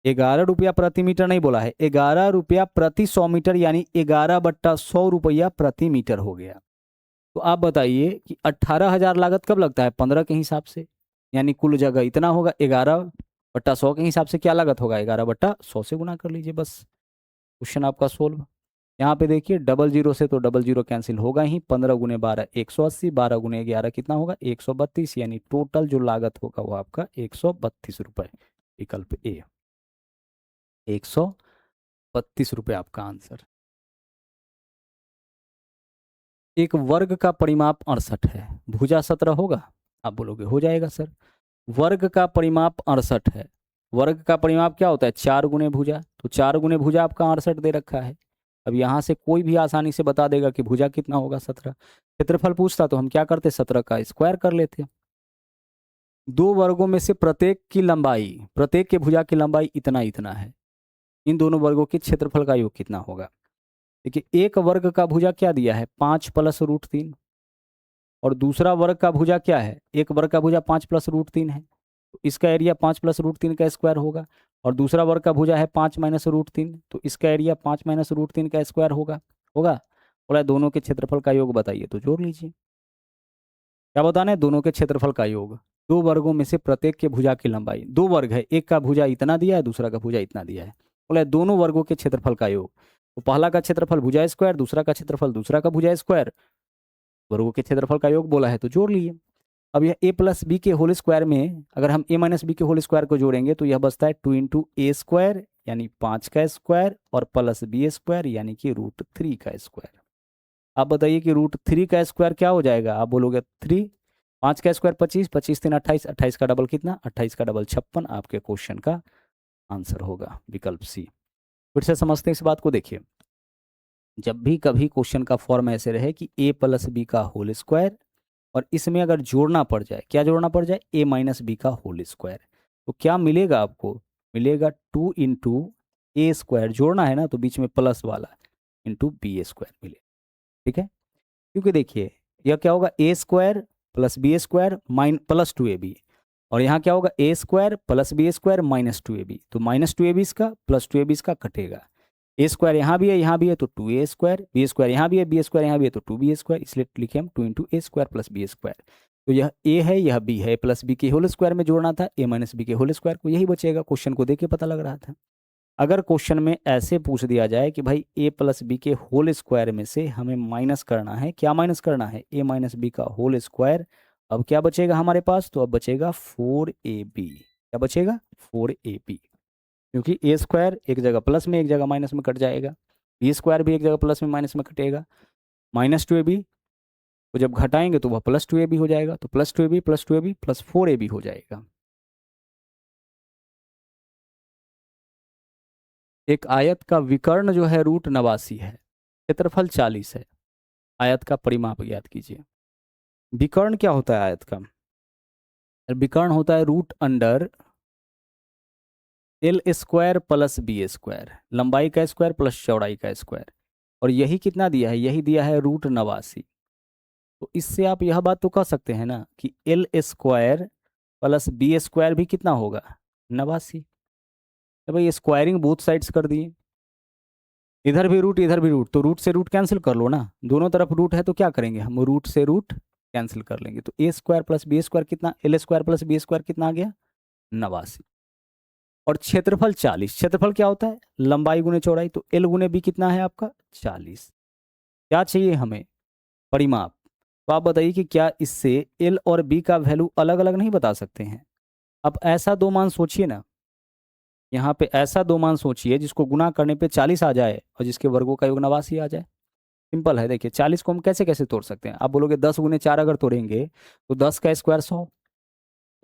11 रुपया प्रति मीटर नहीं बोला है, 11 रुपया प्रति 100 मीटर, यानी 11/100 रुपया प्रति मीटर हो गया। तो आप बताइए कि 18,000 लागत कब लगता है, 15 के हिसाब से, यानी कुल जगह इतना होगा। 11/100 के हिसाब से क्या लागत होगा, 11/100 से गुना कर लीजिए, बस क्वेश्चन आपका सोल्व। यहाँ पे देखिए डबल जीरो से तो डबल जीरो कैंसिल होगा ही, 15 गुने 12 180, 12 गुने 11 कितना होगा 132, यानी टोटल जो लागत होगा वो आपका 132 रुपये। विकल्प ए, 132 रुपये आपका आंसर। एक वर्ग का परिमाप 68 है, भुजा 17 होगा, आप बोलोगे हो जाएगा सर। वर्ग का परिमाप 68 है, वर्ग का परिमाप क्या होता है 4 गुने भुजा, तो 4 गुने भुजा आपका 68 दे रखा है। अब यहाँ से कोई भी आसानी से बता देगा कि भुजा कितना होगा 17। क्षेत्रफल पूछता तो हम क्या करते, 17 का स्क्वायर कर लेते। दो वर्गों में से प्रत्येक की लंबाई, प्रत्येक के भुजा की लंबाई इतना इतना है, इन दोनों वर्गों के क्षेत्रफल का योग कितना होगा। देखिए एक वर्ग का भुजा क्या दिया है 5 प्लस रूट 3, और दूसरा वर्ग का भुजा क्या है, एक वर्ग का भुजा 5 प्लस रूट 3 है, तो इसका एरिया 5 प्लस रूट 3 का स्क्वायर होगा। और दूसरा वर्ग का भुजा है 5 माइनस रूट 3, तो इसका एरिया 5 माइनस रूट 3 का स्क्वायर होगा होगा। बोला दोनों के क्षेत्रफल का योग बताइए, तो जोड़ लीजिए। क्या बताना है, दोनों के क्षेत्रफल का योग। दो वर्गों में से प्रत्येक के भुजा की लंबाई, दो वर्ग है, एक का भुजा इतना दिया है, दूसरा का भुजा इतना दिया है, बोला दोनों वर्गों के क्षेत्रफल का योग। तो पहला का क्षेत्रफल भुजा स्क्वायर, दूसरा का क्षेत्रफल दूसरा का भुजा स्क्वायर, वर्गों के क्षेत्रफल का योग बोला है, तो जोड़ लिए। अब यह a प्लस बी के होल स्क्वायर में अगर हम a माइनस बी के होल स्क्वायर को जोड़ेंगे तो यह बचता है 2 इंटू ए स्क्वायर, यानी 5 का स्क्वायर, और प्लस बी स्क्वायर यानी कि √3 का स्क्वायर। आप बताइए कि √3 का स्क्वायर क्या हो जाएगा, आप बोलोगे 3, 5 का स्क्वायर 25, 25 3 28, 28 का डबल कितना 28 का डबल 56, आपके क्वेश्चन का आंसर होगा विकल्प सी। फिर से समझते हैं इस बात को। देखिए जब भी कभी क्वेश्चन का फॉर्म ऐसे रहे कि a प्लस बी का होल स्क्वायर, और इसमें अगर जोड़ना पड़ जाए, क्या जोड़ना पड़ जाए a माइनस बी का होल स्क्वायर, तो क्या मिलेगा आपको, मिलेगा 2 इंटू ए स्क्वायर, जोड़ना है ना तो बीच में प्लस वाला, इंटू बी स्क्वायर मिले। ठीक है, क्योंकि देखिए यह क्या होगा A square plus B square plus 2ab, और यहाँ क्या होगा A square plus B square minus 2ab, तो माइनस 2ab इसका प्लस 2ab इसका कटेगा। ए स्क्वायर यहाँ भी है यहाँ भी है तो 2a स्क्वायर, बी स्क्वायर यहाँ भी है बी स्क्वायर यहाँ भी है तो 2b स्क्वायर, इसलिए लिखे हम 2 इंटू ए स्क्वायर प्लस बी स्क्वायर। तो यह a है यह b है, प्लस बी के होल स्क्वायर में जोड़ना था a माइनस बी के होल स्क्वायर को, यही बचेगा। क्वेश्चन को देख के पता लग रहा था। अगर क्वेश्चन में ऐसे पूछ दिया जाए कि भाई a प्लस बी के होल स्क्वायर में से हमें माइनस करना है, क्या माइनस करना है a माइनस बी का होल स्क्वायर, अब क्या बचेगा हमारे पास, तो अब बचेगा 4ab। क्या बचेगा 4ab, क्योंकि ए स्क्वायर एक जगह प्लस में एक जगह माइनस में कट जाएगा, बी स्क्वायर भी एक जगह प्लस में माइनस में कटेगा, माइनस 2ab तो जब घटाएंगे तो वह +2ab हो जाएगा, तो +2ab +2ab +4ab हो जाएगा। एक आयत का विकर्ण जो है √89 है, क्षेत्रफल 40 है। आयत का परिमाप ज्ञात कीजिए। विकर्ण क्या होता है आयत का? विकर्ण होता है √L² + b², लंबाई का स्क्वायर प्लस चौड़ाई का स्क्वायर। और यही कितना दिया है? यही दिया है √89। तो इससे आप यह बात तो कह सकते हैं ना कि L² + b² भी कितना होगा? 89। तो भाई स्क्वायरिंग बोथ साइड्स कर दिए, इधर भी रूट इधर भी रूट, तो रूट से रूट कैंसिल कर लो ना, दोनों तरफ रूट है तो क्या करेंगे हम? रूट से रूट कैंसिल कर लेंगे। तो A² + b² कितना? L² + b² कितना आ गया? 89। और क्षेत्रफल 40, क्षेत्रफल क्या होता है? लंबाई गुने चौड़ाई, तो L गुने b कितना है आपका? 40। क्या चाहिए हमें? परिमाप। तो आप बताइए कि क्या इससे L और b का वैल्यू अलग अलग नहीं बता सकते हैं? अब ऐसा दो मान सोचिए ना, यहाँ पे ऐसा दो मान सोचिए जिसको गुना करने पे 40 आ जाए और जिसके वर्गों का योग 89 आ जाए। सिंपल है, देखिए 40 को हम कैसे कैसे तोड़ सकते हैं। आप बोलोगे 10 गुने 4 अगर तोड़ेंगे तो 10 का स्क्वायर 100,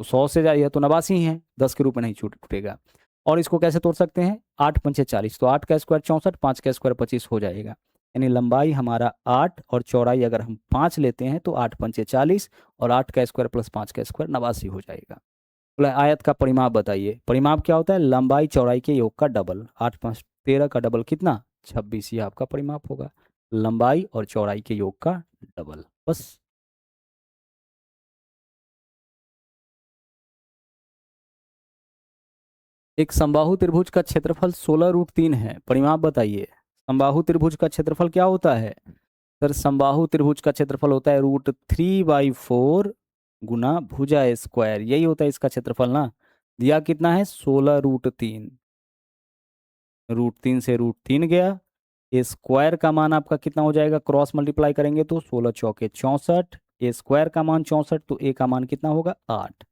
तो 100 से जाइए तो 89 ही है, 10 के रूप में नहीं छूटेगा। और इसको कैसे तोड़ सकते हैं? 8 पंचे 40, तो 8 का स्क्वायर 64, 5 का स्क्वायर 25 हो जाएगा। यानी लंबाई हमारा 8 और चौड़ाई अगर हम 5 लेते हैं तो 8 पंचे 40 और 8 का स्क्वायर प्लस 5 का स्क्वायर 89 हो जाएगा। बोला आयत का परिमाप बताइए। परिमाप क्या होता है? लंबाई चौड़ाई के योग का डबल। 8 5 13 का डबल कितना? 26। ये आपका परिमाप होगा, लंबाई और चौड़ाई के योग का डबल। बस। एक समबाहु त्रिभुज का क्षेत्रफल 16√3 है, परिमाप बताइए। समबाहु त्रिभुज का क्षेत्रफल क्या होता है? सर समबाहु त्रिभुज का क्षेत्रफल होता है √3/4 गुना भुजा स्क्वायर, यही होता है इसका क्षेत्रफल ना। दिया कितना है? 16√3, √3 से √3 गया। ए स्क्वायर का मान आपका कितना हो जाएगा? क्रॉस मल्टीप्लाई करेंगे तो 16 चौके 64, ए स्क्वायर का मान 64, तो ए का मान कितना होगा? 8।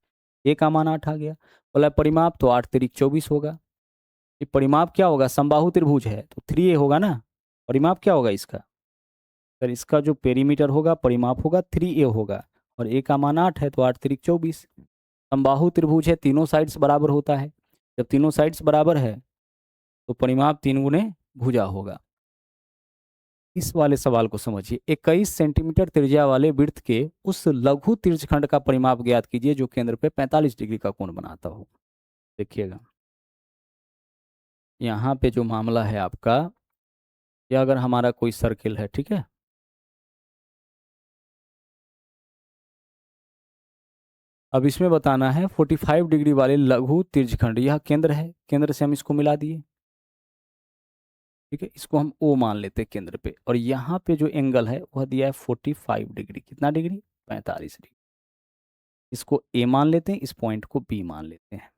ए का मान 8 आ गया। बोला परिमाप तो 8 तिरिक 24 होगा। ये परिमाप क्या होगा? समबाहु त्रिभुज है तो 3a होगा ना। परिमाप क्या होगा इसका? सर इसका जो पेरीमीटर होगा परिमाप होगा 3a होगा, और a का मान 8 है तो 8 तिरिक 24। समबाहु त्रिभुज है, तीनों साइड्स बराबर होता है। जब तीनों साइड्स बराबर है तो परिमाप 3 गुने भुजा होगा। इस वाले सवाल को समझिए। 21 सेंटीमीटर त्रिज्या वाले वृत्त के उस लघु तिर्यखंड का परिमाप ज्ञात कीजिए जो केंद्र पे 45 डिग्री का कोण बनाता हो। देखिएगा यहाँ पे जो मामला है आपका, या अगर हमारा कोई सर्किल है, ठीक है, अब इसमें बताना है 45 डिग्री वाले लघु तिर्यखंड, यह केंद्र है, केंद्र से हम इसको मिला दिए, ठीक है, इसको हम O मान लेते हैं केंद्र पे। और यहाँ पे जो एंगल है वह दिया है 45 डिग्री। कितना डिग्री? 45 डिग्री। इसको A मान लेते हैं, इस पॉइंट को B मान लेते हैं।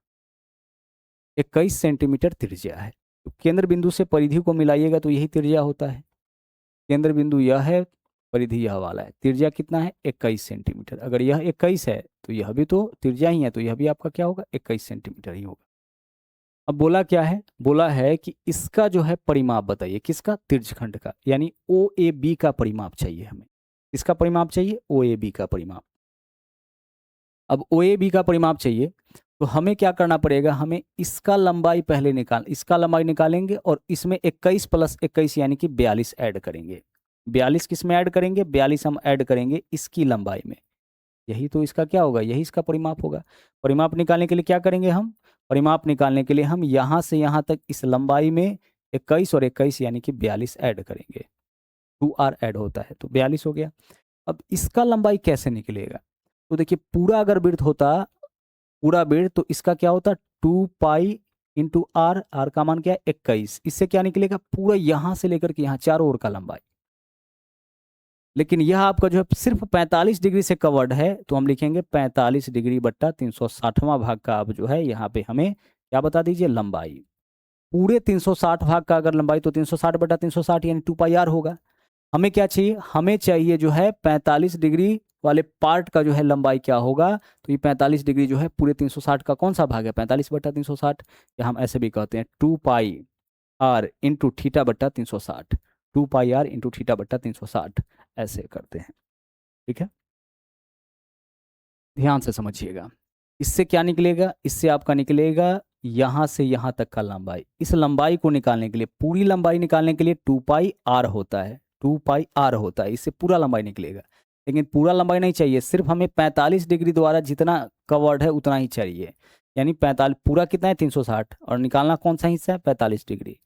21 सेंटीमीटर त्रिज्या है, तो केंद्र बिंदु से परिधि को मिलाइएगा तो यही त्रिज्या होता है। केंद्र बिंदु यह है, परिधि यह वाला है। त्रिज्या कितना है? 21 सेंटीमीटर। अगर यह 21 है तो यह भी तो त्रिज्या ही है, तो यह भी आपका क्या होगा? 21 सेंटीमीटर ही होगा। अब बोला क्या है? बोला है कि इसका जो है परिमाप बताइए। किसका? तिर्यखंड का, यानी OAB का परिमाप चाहिए हमें। किसका परिमाप चाहिए? OAB का परिमाप। अब OAB का परिमाप चाहिए तो हमें क्या करना पड़ेगा? हमें इसका लंबाई पहले इसका लंबाई निकालेंगे और इसमें 21 + 21 यानी कि 42 ऐड करेंगे। 42 किस में ऐड करेंगे? 42 हम ऐड करेंगे इसकी लंबाई में। यही तो इसका क्या होगा? यही इसका परिमाप होगा। परिमाप निकालने के लिए क्या करेंगे हम? परिमाप निकालने के लिए हम यहाँ से यहाँ तक इस लंबाई में 21 और 21 यानी कि 42 ऐड करेंगे। 2r ऐड होता है तो 42 हो गया। अब इसका लंबाई कैसे निकलेगा? तो देखिए पूरा अगर वृत्त होता, पूरा वृत्त, तो इसका क्या होता? 2 पाई इंटू आर। आर का मान क्या है? 21। इससे क्या निकलेगा? पूरा यहां से लेकर के यहाँ चारों ओर का लंबाई। लेकिन यह आपका जो है सिर्फ 45 डिग्री से कवर्ड है, तो हम लिखेंगे 45 डिग्री बट्टा 360वां भाग का। अब जो है यहाँ पे हमें क्या बता दीजिए? लंबाई। पूरे 360 भाग का अगर लंबाई तो 360 बट्टा 360 यानी 2 पाई r होगा। हमें क्या चाहिए? हमें चाहिए जो है 45 डिग्री वाले पार्ट का जो है लंबाई क्या होगा? तो ये 45 डिग्री जो है पूरे 360 का कौन सा भाग है? 45 बट्टा 360, या हम ऐसे भी कहते हैं 2 पाई r इंटू थीटा बट्टा 360। 2 पाई r इंटू थीटा बट्टा 360 ऐसे करते हैं। ठीक है, ध्यान से समझिएगा। इससे क्या निकलेगा, इससे आपका निकलेगा यहाँ से यहाँ तक का लंबाई। इस लंबाई को निकालने के लिए, पूरी लंबाई निकालने के लिए 2 पाई आर होता है, 2 पाई आर होता है, इससे पूरा लंबाई निकलेगा। लेकिन पूरा लंबाई नहीं चाहिए, सिर्फ हमें 45 डिग्री द्वारा जितना कवर्ड है उतना ही चाहिए। यानी 45, पूरा कितना है 360, और निकालना कौन सा हिस्सा है 45 डिग्री।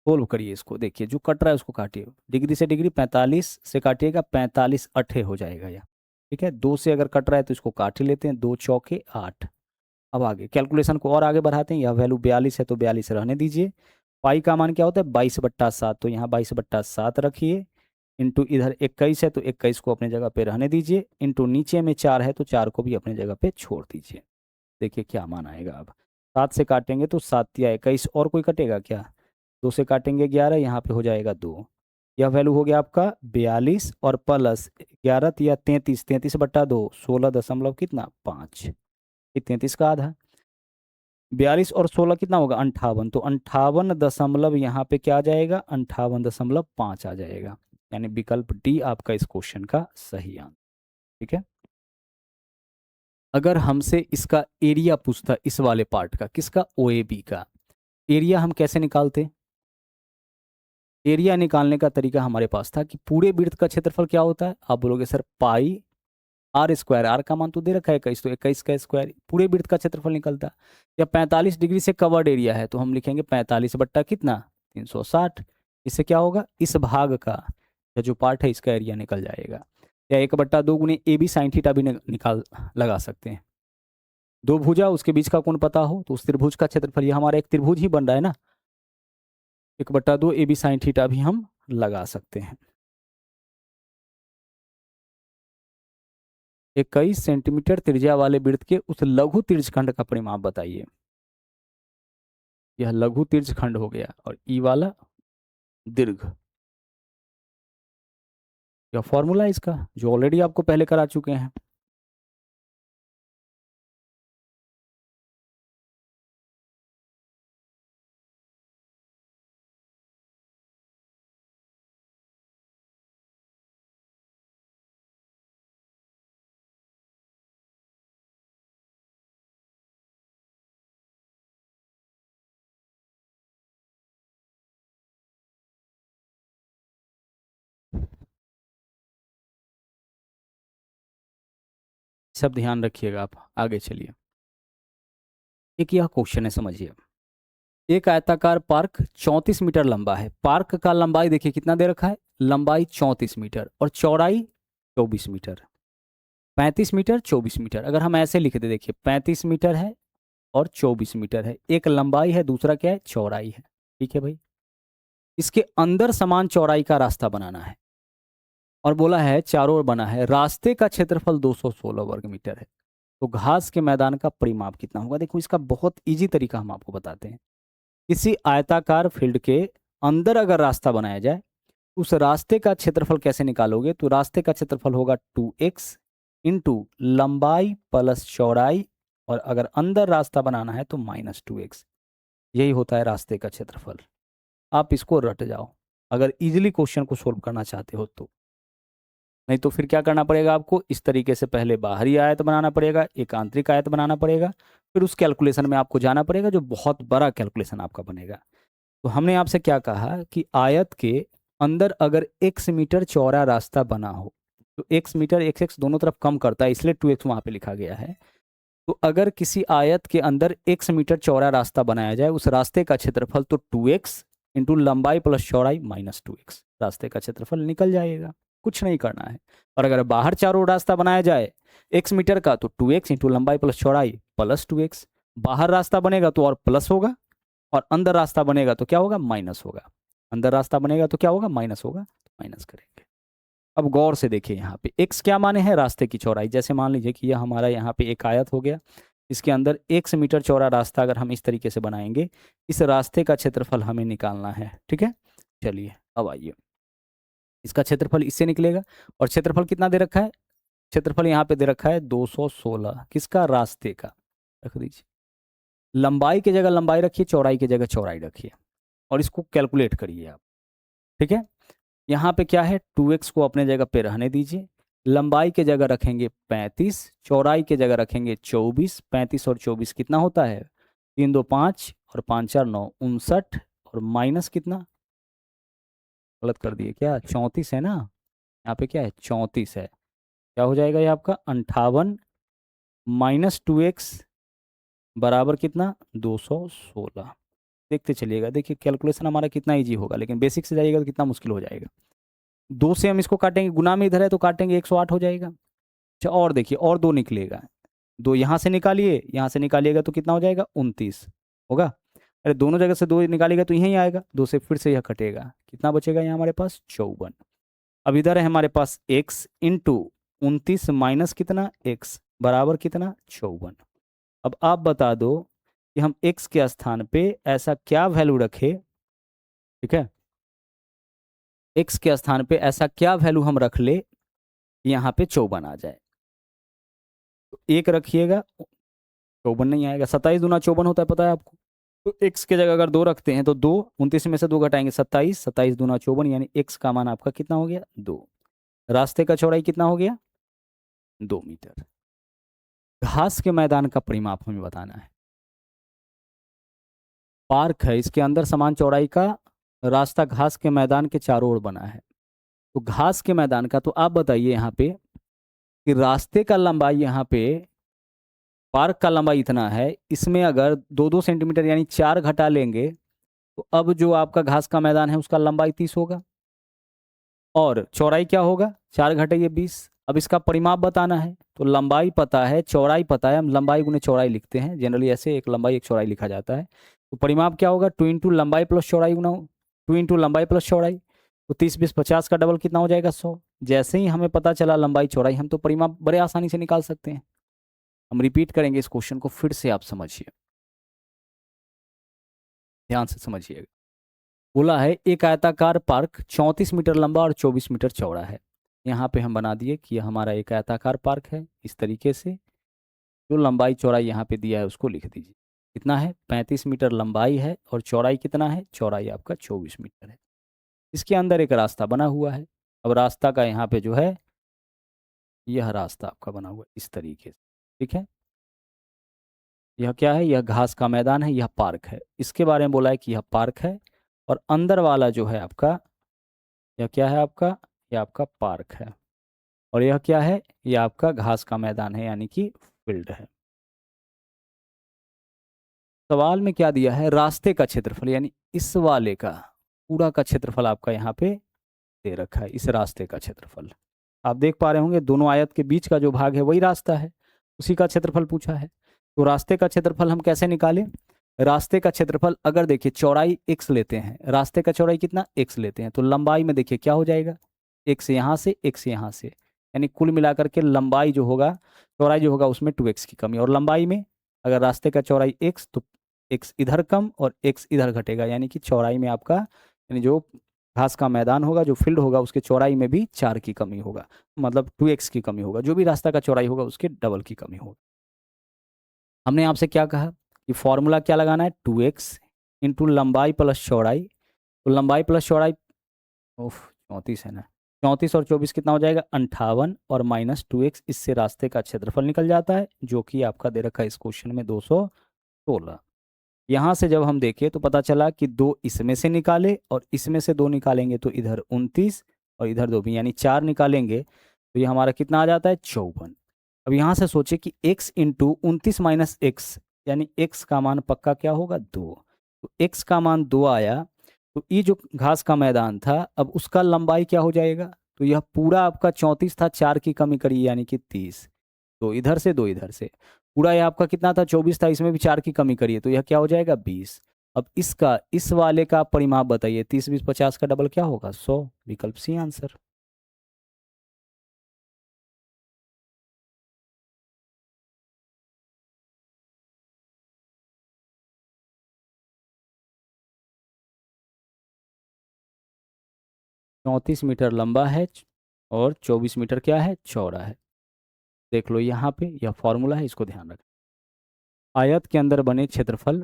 सोल्व करिए इसको, देखिए जो कट रहा है उसको काटिए, डिग्री से डिग्री 45 से काटिएगा, 45 अठे हो जाएगा यह। ठीक है, 2 से अगर कट रहा है तो इसको काट ही लेते हैं, 2 चौके 8। अब आगे कैलकुलेशन को और आगे बढ़ाते हैं, यह वैल्यू 42 है तो 42 रहने दीजिए। पाई का मान क्या होता है 22/7, तो यहाँ 22/7 रखिए, इंटू इधर 21 है तो 21 को अपने जगह पे रहने दीजिए, इंटू नीचे में 4 है तो 4 को भी अपने जगह पे छोड़ दीजिए। देखिए क्या मान आएगा। अब 7 से काटेंगे तो 7 या 21, और कोई कटेगा क्या, 2 से काटेंगे 11, यहाँ पे हो जाएगा 2। यह वैल्यू हो गया आपका 42 और प्लस 11 या 33, 33/2, 16 कितना 5, ये 33 का आधा। 42 और 16 कितना होगा 58, तो 58 दशमलव यहाँ पे क्या आ जाएगा 58.5 आ जाएगा। यानी विकल्प डी आपका इस क्वेश्चन का सही आंसर। ठीक है, अगर हमसे इसका एरिया पूछता, इस वाले पार्ट का, किसका, OAB का एरिया हम कैसे निकालते। एरिया निकालने का तरीका हमारे पास था कि पूरे वृत्त का क्षेत्रफल क्या होता है, आप बोलोगे sir pi R square, R का मान तो दे रखा है 21, तो 21 का स्क्वायर पूरे वृत्त का क्षेत्रफल निकलता है। या 45 डिग्री से कवर्ड एरिया है तो हम लिखेंगे 45 बट्टा कितना 360, इससे क्या होगा इस भाग का या जो पार्ट है इसका एरिया निकल जाएगा। या 1/2 गुने AB साइन थीटा भी निकाल लगा सकते हैं। दो भुजा उसके बीच का कोण पता हो तो उस त्रिभुज का क्षेत्रफल, ये हमारा एक त्रिभुज ही बन रहा है ना, 1/2 AB साइन थीटा भी हम लगा सकते हैं। 21 सेंटीमीटर त्रिज्या वाले वृत्त के उस लघु तीर्थखंड का परिमाप बताइए। यह लघु तीर्थखंड हो गया, और ई वाला दीर्घ। यह फॉर्मूला है इसका जो ऑलरेडी आपको पहले करा चुके हैं। सब ध्यान रखिएगा, आप आगे चलिए। एक यह क्वेश्चन है, समझिए। एक आयताकार पार्क 34 मीटर लंबा है। पार्क का लंबाई देखिए कितना दे रखा है, लंबाई 34 मीटर और चौड़ाई 24 मीटर। 35 मीटर 24 मीटर, अगर हम ऐसे लिख दे, देखिए 35 मीटर है और 24 मीटर है, एक लंबाई है दूसरा क्या है चौड़ाई है। ठीक है भाई, इसके अंदर समान चौड़ाई का रास्ता बनाना है, और बोला है चारों ओर बना है, रास्ते का क्षेत्रफल 216 वर्ग मीटर है। तो घास के मैदान का परिमाप कितना होगा। देखो इसका बहुत इजी तरीका हम आपको बताते हैं। किसी आयताकार फील्ड के अंदर अगर रास्ता बनाया जाए, उस रास्ते का क्षेत्रफल कैसे निकालोगे, तो रास्ते का क्षेत्रफल होगा 2x इंटू लंबाई प्लस चौड़ाई, और अगर अंदर रास्ता बनाना है तो -2x। यही होता है रास्ते का क्षेत्रफल। आप इसको रट जाओ अगर इजीली क्वेश्चन को सोल्व करना चाहते हो तो। नहीं तो फिर क्या करना पड़ेगा आपको, इस तरीके से पहले बाहरी आयत बनाना पड़ेगा, एक आंतरिक आयत बनाना पड़ेगा, फिर उस कैलकुलेशन में आपको जाना पड़ेगा जो बहुत बड़ा कैलकुलेशन आपका बनेगा। तो हमने आपसे क्या कहा कि आयत के अंदर अगर x मीटर चौड़ा रास्ता बना हो, तो x मीटर x दोनों तरफ कम करता है, इसलिए 2x वहां पे लिखा गया है। तो अगर किसी आयत के अंदर x मीटर चौड़ा रास्ता बनाया जाए, उस रास्ते का क्षेत्रफल तो 2x इंटू लंबाई प्लस चौड़ाई -2x, रास्ते का क्षेत्रफल निकल जाएगा, कुछ नहीं करना है। और अगर बाहर चारों रास्ता बनाया जाए x मीटर का, तो 2x इंटू लंबाई प्लस चौड़ाई +2x। बाहर रास्ता बनेगा तो और प्लस होगा, और अंदर रास्ता बनेगा तो क्या होगा माइनस होगा। अंदर रास्ता बनेगा तो क्या होगा माइनस होगा, तो माइनस करेंगे। अब गौर से देखिए, यहाँ पे x क्या माने हैं रास्ते की चौड़ाई। जैसे मान लीजिए कि यह हमारा यहाँ पे एक आयत हो गया, इसके अंदर x मीटर चौड़ा रास्ता अगर हम इस तरीके से बनाएंगे, इस रास्ते का क्षेत्रफल हमें निकालना है। ठीक है, चलिए अब आइए, इसका क्षेत्रफल इससे निकलेगा। और क्षेत्रफल कितना दे रखा है, क्षेत्रफल यहाँ पे दे रखा है 216, किसका, रास्ते का। रख दीजिए, लंबाई की जगह लंबाई रखिए, चौड़ाई की जगह चौड़ाई रखिए, और इसको कैलकुलेट करिए आप। ठीक है, यहाँ पे क्या है 2x को अपने जगह पे रहने दीजिए, लंबाई के जगह रखेंगे 35, चौड़ाई के जगह रखेंगे 24। 35 और 24 कितना होता है? 3 2 5 और 5 4 9, 59। और माइनस कितना, गलत कर दिए क्या, 34 है ना, यहाँ पे क्या है 34 है। क्या हो जाएगा ये आपका 58 माइनस 2x बराबर कितना 216। देखते चलिएगा, देखिए कैलकुलेशन हमारा कितना इजी होगा, लेकिन बेसिक से जाइएगा तो कितना मुश्किल हो जाएगा। 2 से हम इसको काटेंगे, गुना में इधर है तो काटेंगे 108 हो जाएगा। अच्छा और देखिए और 2 निकलेगा, 2 यहाँ से निकालिए, यहाँ से निकालिएगा तो कितना हो जाएगा 29 होगा। अरे दोनों जगह से 2 निकालिएगा तो यहीं आएगा, 2 से फिर से यह कटेगा, कितना बचेगा यहाँ हमारे पास 54। अब इधर है हमारे पास x इंटू 29 माइनस कितना x बराबर कितना 54। अब आप बता दो कि हम x के स्थान पे ऐसा क्या वैल्यू रखे, ठीक है, x के स्थान पे ऐसा क्या वैल्यू हम रख ले कि यहाँ पे 54 आ जाए। तो 1 रखिएगा, 54 नहीं आएगा, 27 दूना 54 होता है पता है आपको। तो x के जगह अगर 2 रखते हैं तो 2, 29 में से 2 घटाएंगे 27, 27 दूना 54, यानी x का मान आपका कितना हो गया 2। रास्ते का चौड़ाई कितना हो गया 2 मीटर। घास के मैदान का परिमाप हमें बताना है। पार्क है, इसके अंदर समान चौड़ाई का रास्ता घास के मैदान के चारों ओर बना है। तो घास के मैदान का, तो आप बताइए यहाँ पे कि रास्ते का लंबाई, यहाँ पे पार्क का लंबाई इतना है, इसमें अगर 2-2 सेंटीमीटर यानी 4 घटा लेंगे तो अब जो आपका घास का मैदान है उसका लंबाई 30 होगा और चौड़ाई क्या होगा 4 घटाइए 20। अब इसका परिमाप बताना है, तो लंबाई पता है चौड़ाई पता है, हम लंबाई गुने चौड़ाई लिखते हैं जनरली, ऐसे एक लंबाई एक चौड़ाई लिखा जाता है। तो परिमाप क्या होगा 2 इंटू लंबाई प्लस चौड़ाई गुना 2 इंटू लंबाई प्लस चौड़ाई, तो 30 20 50 का डबल कितना हो जाएगा 100। जैसे ही हमें पता चला लंबाई चौड़ाई, हम तो परिमाप बड़े आसानी से निकाल सकते हैं। हम रिपीट करेंगे इस क्वेश्चन को, फिर से आप समझिए, ध्यान से समझिएगा। बोला है एक आयताकार पार्क 34 मीटर लंबा और 24 मीटर चौड़ा है। यहाँ पे हम बना दिए कि यह हमारा एक आयताकार पार्क है, इस तरीके से जो लंबाई चौड़ाई यहाँ पे दिया है उसको लिख दीजिए। कितना है 35 मीटर लंबाई है और चौड़ाई कितना है, चौड़ाई आपका 24 मीटर है। इसके अंदर एक रास्ता बना हुआ है। अब रास्ता का यहाँ पे जो है, यह रास्ता आपका बना हुआ है इस तरीके से, ठीक है। यह क्या है, यह घास का मैदान है, यह पार्क है। इसके बारे में बोला है कि यह पार्क है और अंदर वाला जो है आपका, यह क्या है आपका, यह आपका पार्क है और यह क्या है, यह आपका घास का मैदान है यानी कि फील्ड है। सवाल में क्या दिया है, रास्ते का क्षेत्रफल, यानी इस वाले का पूरा का क्षेत्रफल आपका यहाँ पे दे रखा है, इस रास्ते का क्षेत्रफल। आप देख पा रहे होंगे दोनों आयत के बीच का जो भाग है वही रास्ता है, उसी का क्षेत्रफल पूछा है। तो रास्ते का क्षेत्रफल हम कैसे निकालें, रास्ते का क्षेत्रफल अगर देखिए चौड़ाई x लेते हैं, रास्ते का चौड़ाई कितना x लेते हैं, तो लंबाई में देखिए क्या हो जाएगा, x यहाँ से x यहाँ से, यानी कुल मिलाकर के लंबाई जो होगा, चौड़ाई जो होगा उसमें 2x की कमी, और लंबाई में अगर रास्ते का चौड़ाई x तो x इधर कम और x इधर घटेगा, यानी कि चौड़ाई में आपका, यानी जो घास का मैदान होगा, जो फील्ड होगा, उसके चौड़ाई में भी 4 की कमी होगा, मतलब 2x की कमी होगा, जो भी रास्ता का चौड़ाई होगा उसके डबल की कमी होगा। हमने आपसे क्या कहा कि फॉर्मूला क्या लगाना है 2x इंटू लंबाई प्लस चौड़ाई, तो लंबाई प्लस चौड़ाई, ओफ 34 है ना, 34 और 24 कितना हो जाएगा 58 और माइनस 2x, इससे रास्ते का क्षेत्रफल निकल जाता है जो कि आपका दे रखा है इस क्वेश्चन में 216। यहाँ से जब हम देखें तो पता चला कि 2 इसमें से निकाले और इसमें से 2 निकालेंगे तो इधर 29 और इधर 2 भी, यानी 4 निकालेंगे तो ये हमारा कितना आ जाता है 54। अब यहाँ से सोचे कि x इंटू 29 माइनस एक्स, यानी x का मान पक्का क्या होगा 2, तो x का मान 2 आया। तो ये जो घास का मैदान था अब उसका लंबाई क्या हो जाएगा, तो यह पूरा आपका 34 था, 4 की कमी करिए यानी कि 30, तो इधर से 2 इधर से, पूरा यह आपका कितना था 24 था, इसमें भी 4 की कमी करिए तो यह क्या हो जाएगा 20। अब इसका इस वाले का परिमाप बताइए, 30 20 50 का डबल क्या होगा 100, विकल्प सी आंसर। 34 मीटर लंबा है और 24 मीटर क्या है चौड़ा है। देख लो यहाँ पे यह फॉर्मूला है, इसको ध्यान रखें। आयत के अंदर बने क्षेत्रफल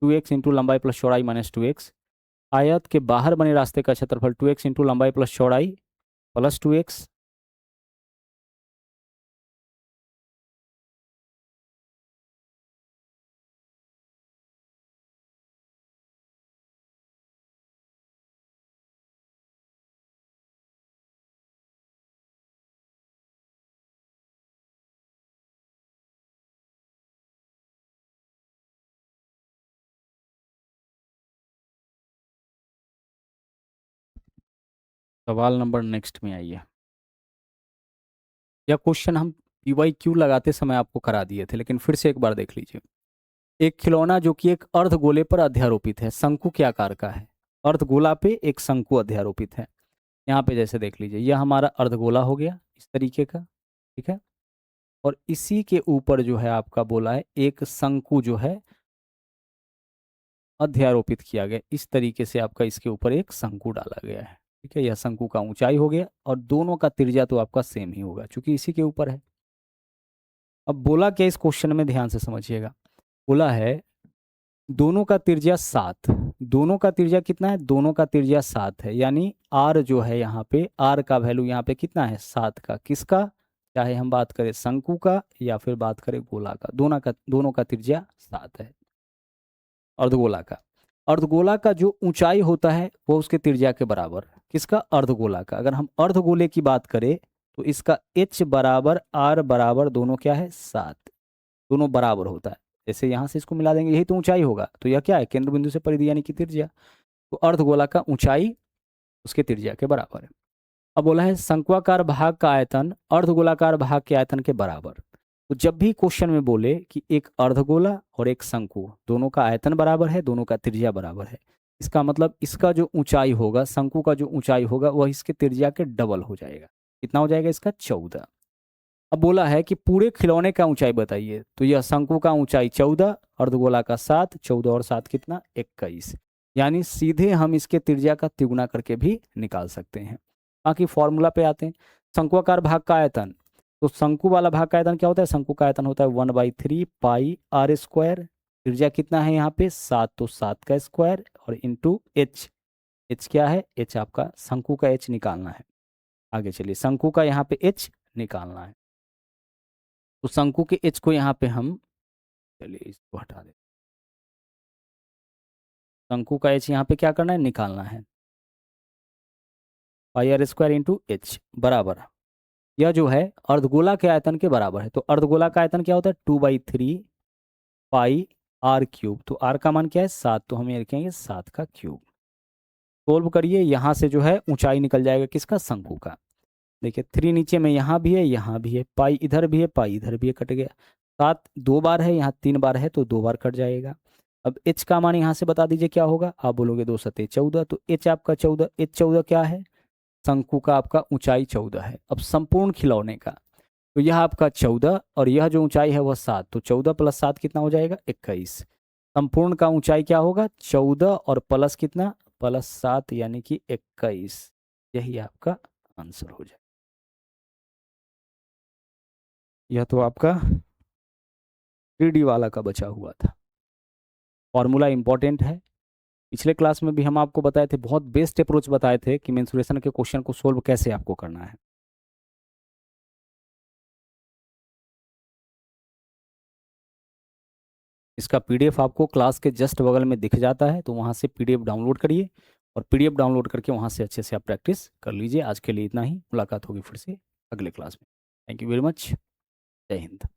2x इंटू लंबाई प्लस चौड़ाई माइनस 2x, आयत के बाहर बने रास्ते का क्षेत्रफल 2x इंटू लंबाई प्लस चौड़ाई प्लस 2x, सवाल नंबर नेक्स्ट में आइए। यह क्वेश्चन हम PYQ लगाते समय आपको करा दिए थे, लेकिन फिर से एक बार देख लीजिए। एक खिलौना जो कि एक अर्धगोले पर अध्यारोपित है, शंकु के आकार का है। अर्धगोला पे एक शंकु अध्यारोपित है। यहाँ पे जैसे देख लीजिए, यह हमारा अर्धगोला हो गया इस तरीके का, ठीक है। और इसी के ऊपर जो है आपका बोला है एक शंकु जो है अध्यारोपित किया गया। इस तरीके से आपका इसके ऊपर एक शंकु डाला गया है, ठीक है। यह शंकु का ऊंचाई हो गया और दोनों का त्रिज्या तो आपका सेम ही होगा क्योंकि इसी के ऊपर है। अब बोला क्या इस क्वेश्चन में, ध्यान से समझिएगा। बोला है दोनों का त्रिज्या 7। दोनों का त्रिज्या कितना है? दोनों का त्रिज्या 7 है, यानी आर जो है यहाँ पे, आर का वैल्यू यहाँ पे कितना है? 7 का। किसका? चाहे हम बात करें शंकु का या फिर बात करें गोला का, दोनों का त्रिज्या 7 है। अर्धगोला का, अर्धगोला का जो ऊंचाई होता है वो उसके त्रिज्या के बराबर। किसका? अर्धगोला का। अगर हम अर्धगोले की बात करें तो इसका h बराबर r बराबर दोनों क्या है? 7। दोनों बराबर होता है। जैसे यहाँ से इसको मिला देंगे, यही तो ऊंचाई होगा। तो यह क्या है? केंद्र बिंदु से परिधि यानी कि त्रिज्या। तो अर्धगोला का ऊंचाई उसके त्रिज्या के बराबर है। अब बोला है शंक्वाकार भाग का आयतन अर्धगोलाकार भाग के आयतन के बराबर। तो जब भी क्वेश्चन में बोले कि एक अर्धगोला और एक शंकु, दोनों का आयतन बराबर है, दोनों का त्रिज्या बराबर है, इसका मतलब इसका जो ऊंचाई होगा, शंकु का जो ऊंचाई होगा, वह इसके त्रिज्या के डबल हो जाएगा। कितना हो जाएगा इसका? 14। अब बोला है कि पूरे खिलौने का ऊंचाई बताइए। तो यह शंकु का ऊंचाई 14, अर्धगोला का 7, 14 और 7 कितना? 21। यानी सीधे हम इसके त्रिज्या का तिगुना करके भी निकाल सकते हैं। बाकी फॉर्मूला पे आते हैं। शंक्वाकार भाग का आयतन, तो शंकु वाला भाग का आयतन क्या होता है? शंकु का आयतन होता है 1/3 पाई आर स्क्वायर। त्रिज्या कितना है यहाँ पे? 7, तो 7 का स्क्वायर और इंटू एच। एच क्या है? एच आपका शंकु का एच निकालना है। आगे चलिए, शंकु का यहाँ पे एच निकालना है। तो शंकु के एच को यहाँ पे हम, चलिए इसको हटा दें। शंकु का एच यहाँ पे क्या करना है? निकालना है। पाई आर स्क्वायर इंटू एच बराबर, यह जो है अर्धगोला के आयतन के बराबर है। तो अर्धगोला का आयतन क्या होता है? 2/3 पाई आर क्यूब। तो आर का मान क्या है? 7, तो हम ये लिखेंगे 7 का क्यूब। सोल्व करिए, यहाँ से जो है ऊंचाई निकल जाएगा किसका? शंकु का। देखिए 3 नीचे में यहाँ भी है, यहाँ भी है, पाई इधर भी है, पाई इधर भी है, कट गया। 7 2 बार है, यहाँ 3 बार है, तो 2 बार कट जाएगा। अब एच का मान यहाँ से बता दीजिए क्या होगा। आप बोलोगे 2 सते 14, तो एच आपका 14। एच 14 क्या है? शंकु का आपका ऊंचाई 14 है। अब संपूर्ण खिलौने का, तो यह आपका 14 और यह जो ऊंचाई है वह 7, तो 14 + 7 कितना हो जाएगा? 21। संपूर्ण का ऊंचाई क्या होगा? 14 और प्लस कितना? +7 यानी कि 21। यही आपका आंसर हो जाए। यह तो आपका 3D वाला का बचा हुआ था। फॉर्मूला इंपॉर्टेंट है। पिछले क्लास में भी हम आपको बताए थे, बहुत बेस्ट अप्रोच बताए थे कि मेंसुरेशन के क्वेश्चन को सोल्व कैसे आपको करना है। इसका PDF आपको क्लास के जस्ट बगल में दिख जाता है, तो वहाँ से PDF डाउनलोड करिए और PDF डाउनलोड करके वहाँ से अच्छे से आप प्रैक्टिस कर लीजिए। आज के लिए इतना ही, मुलाकात होगी फिर से अगले क्लास में। Thank you very much. जय हिंद।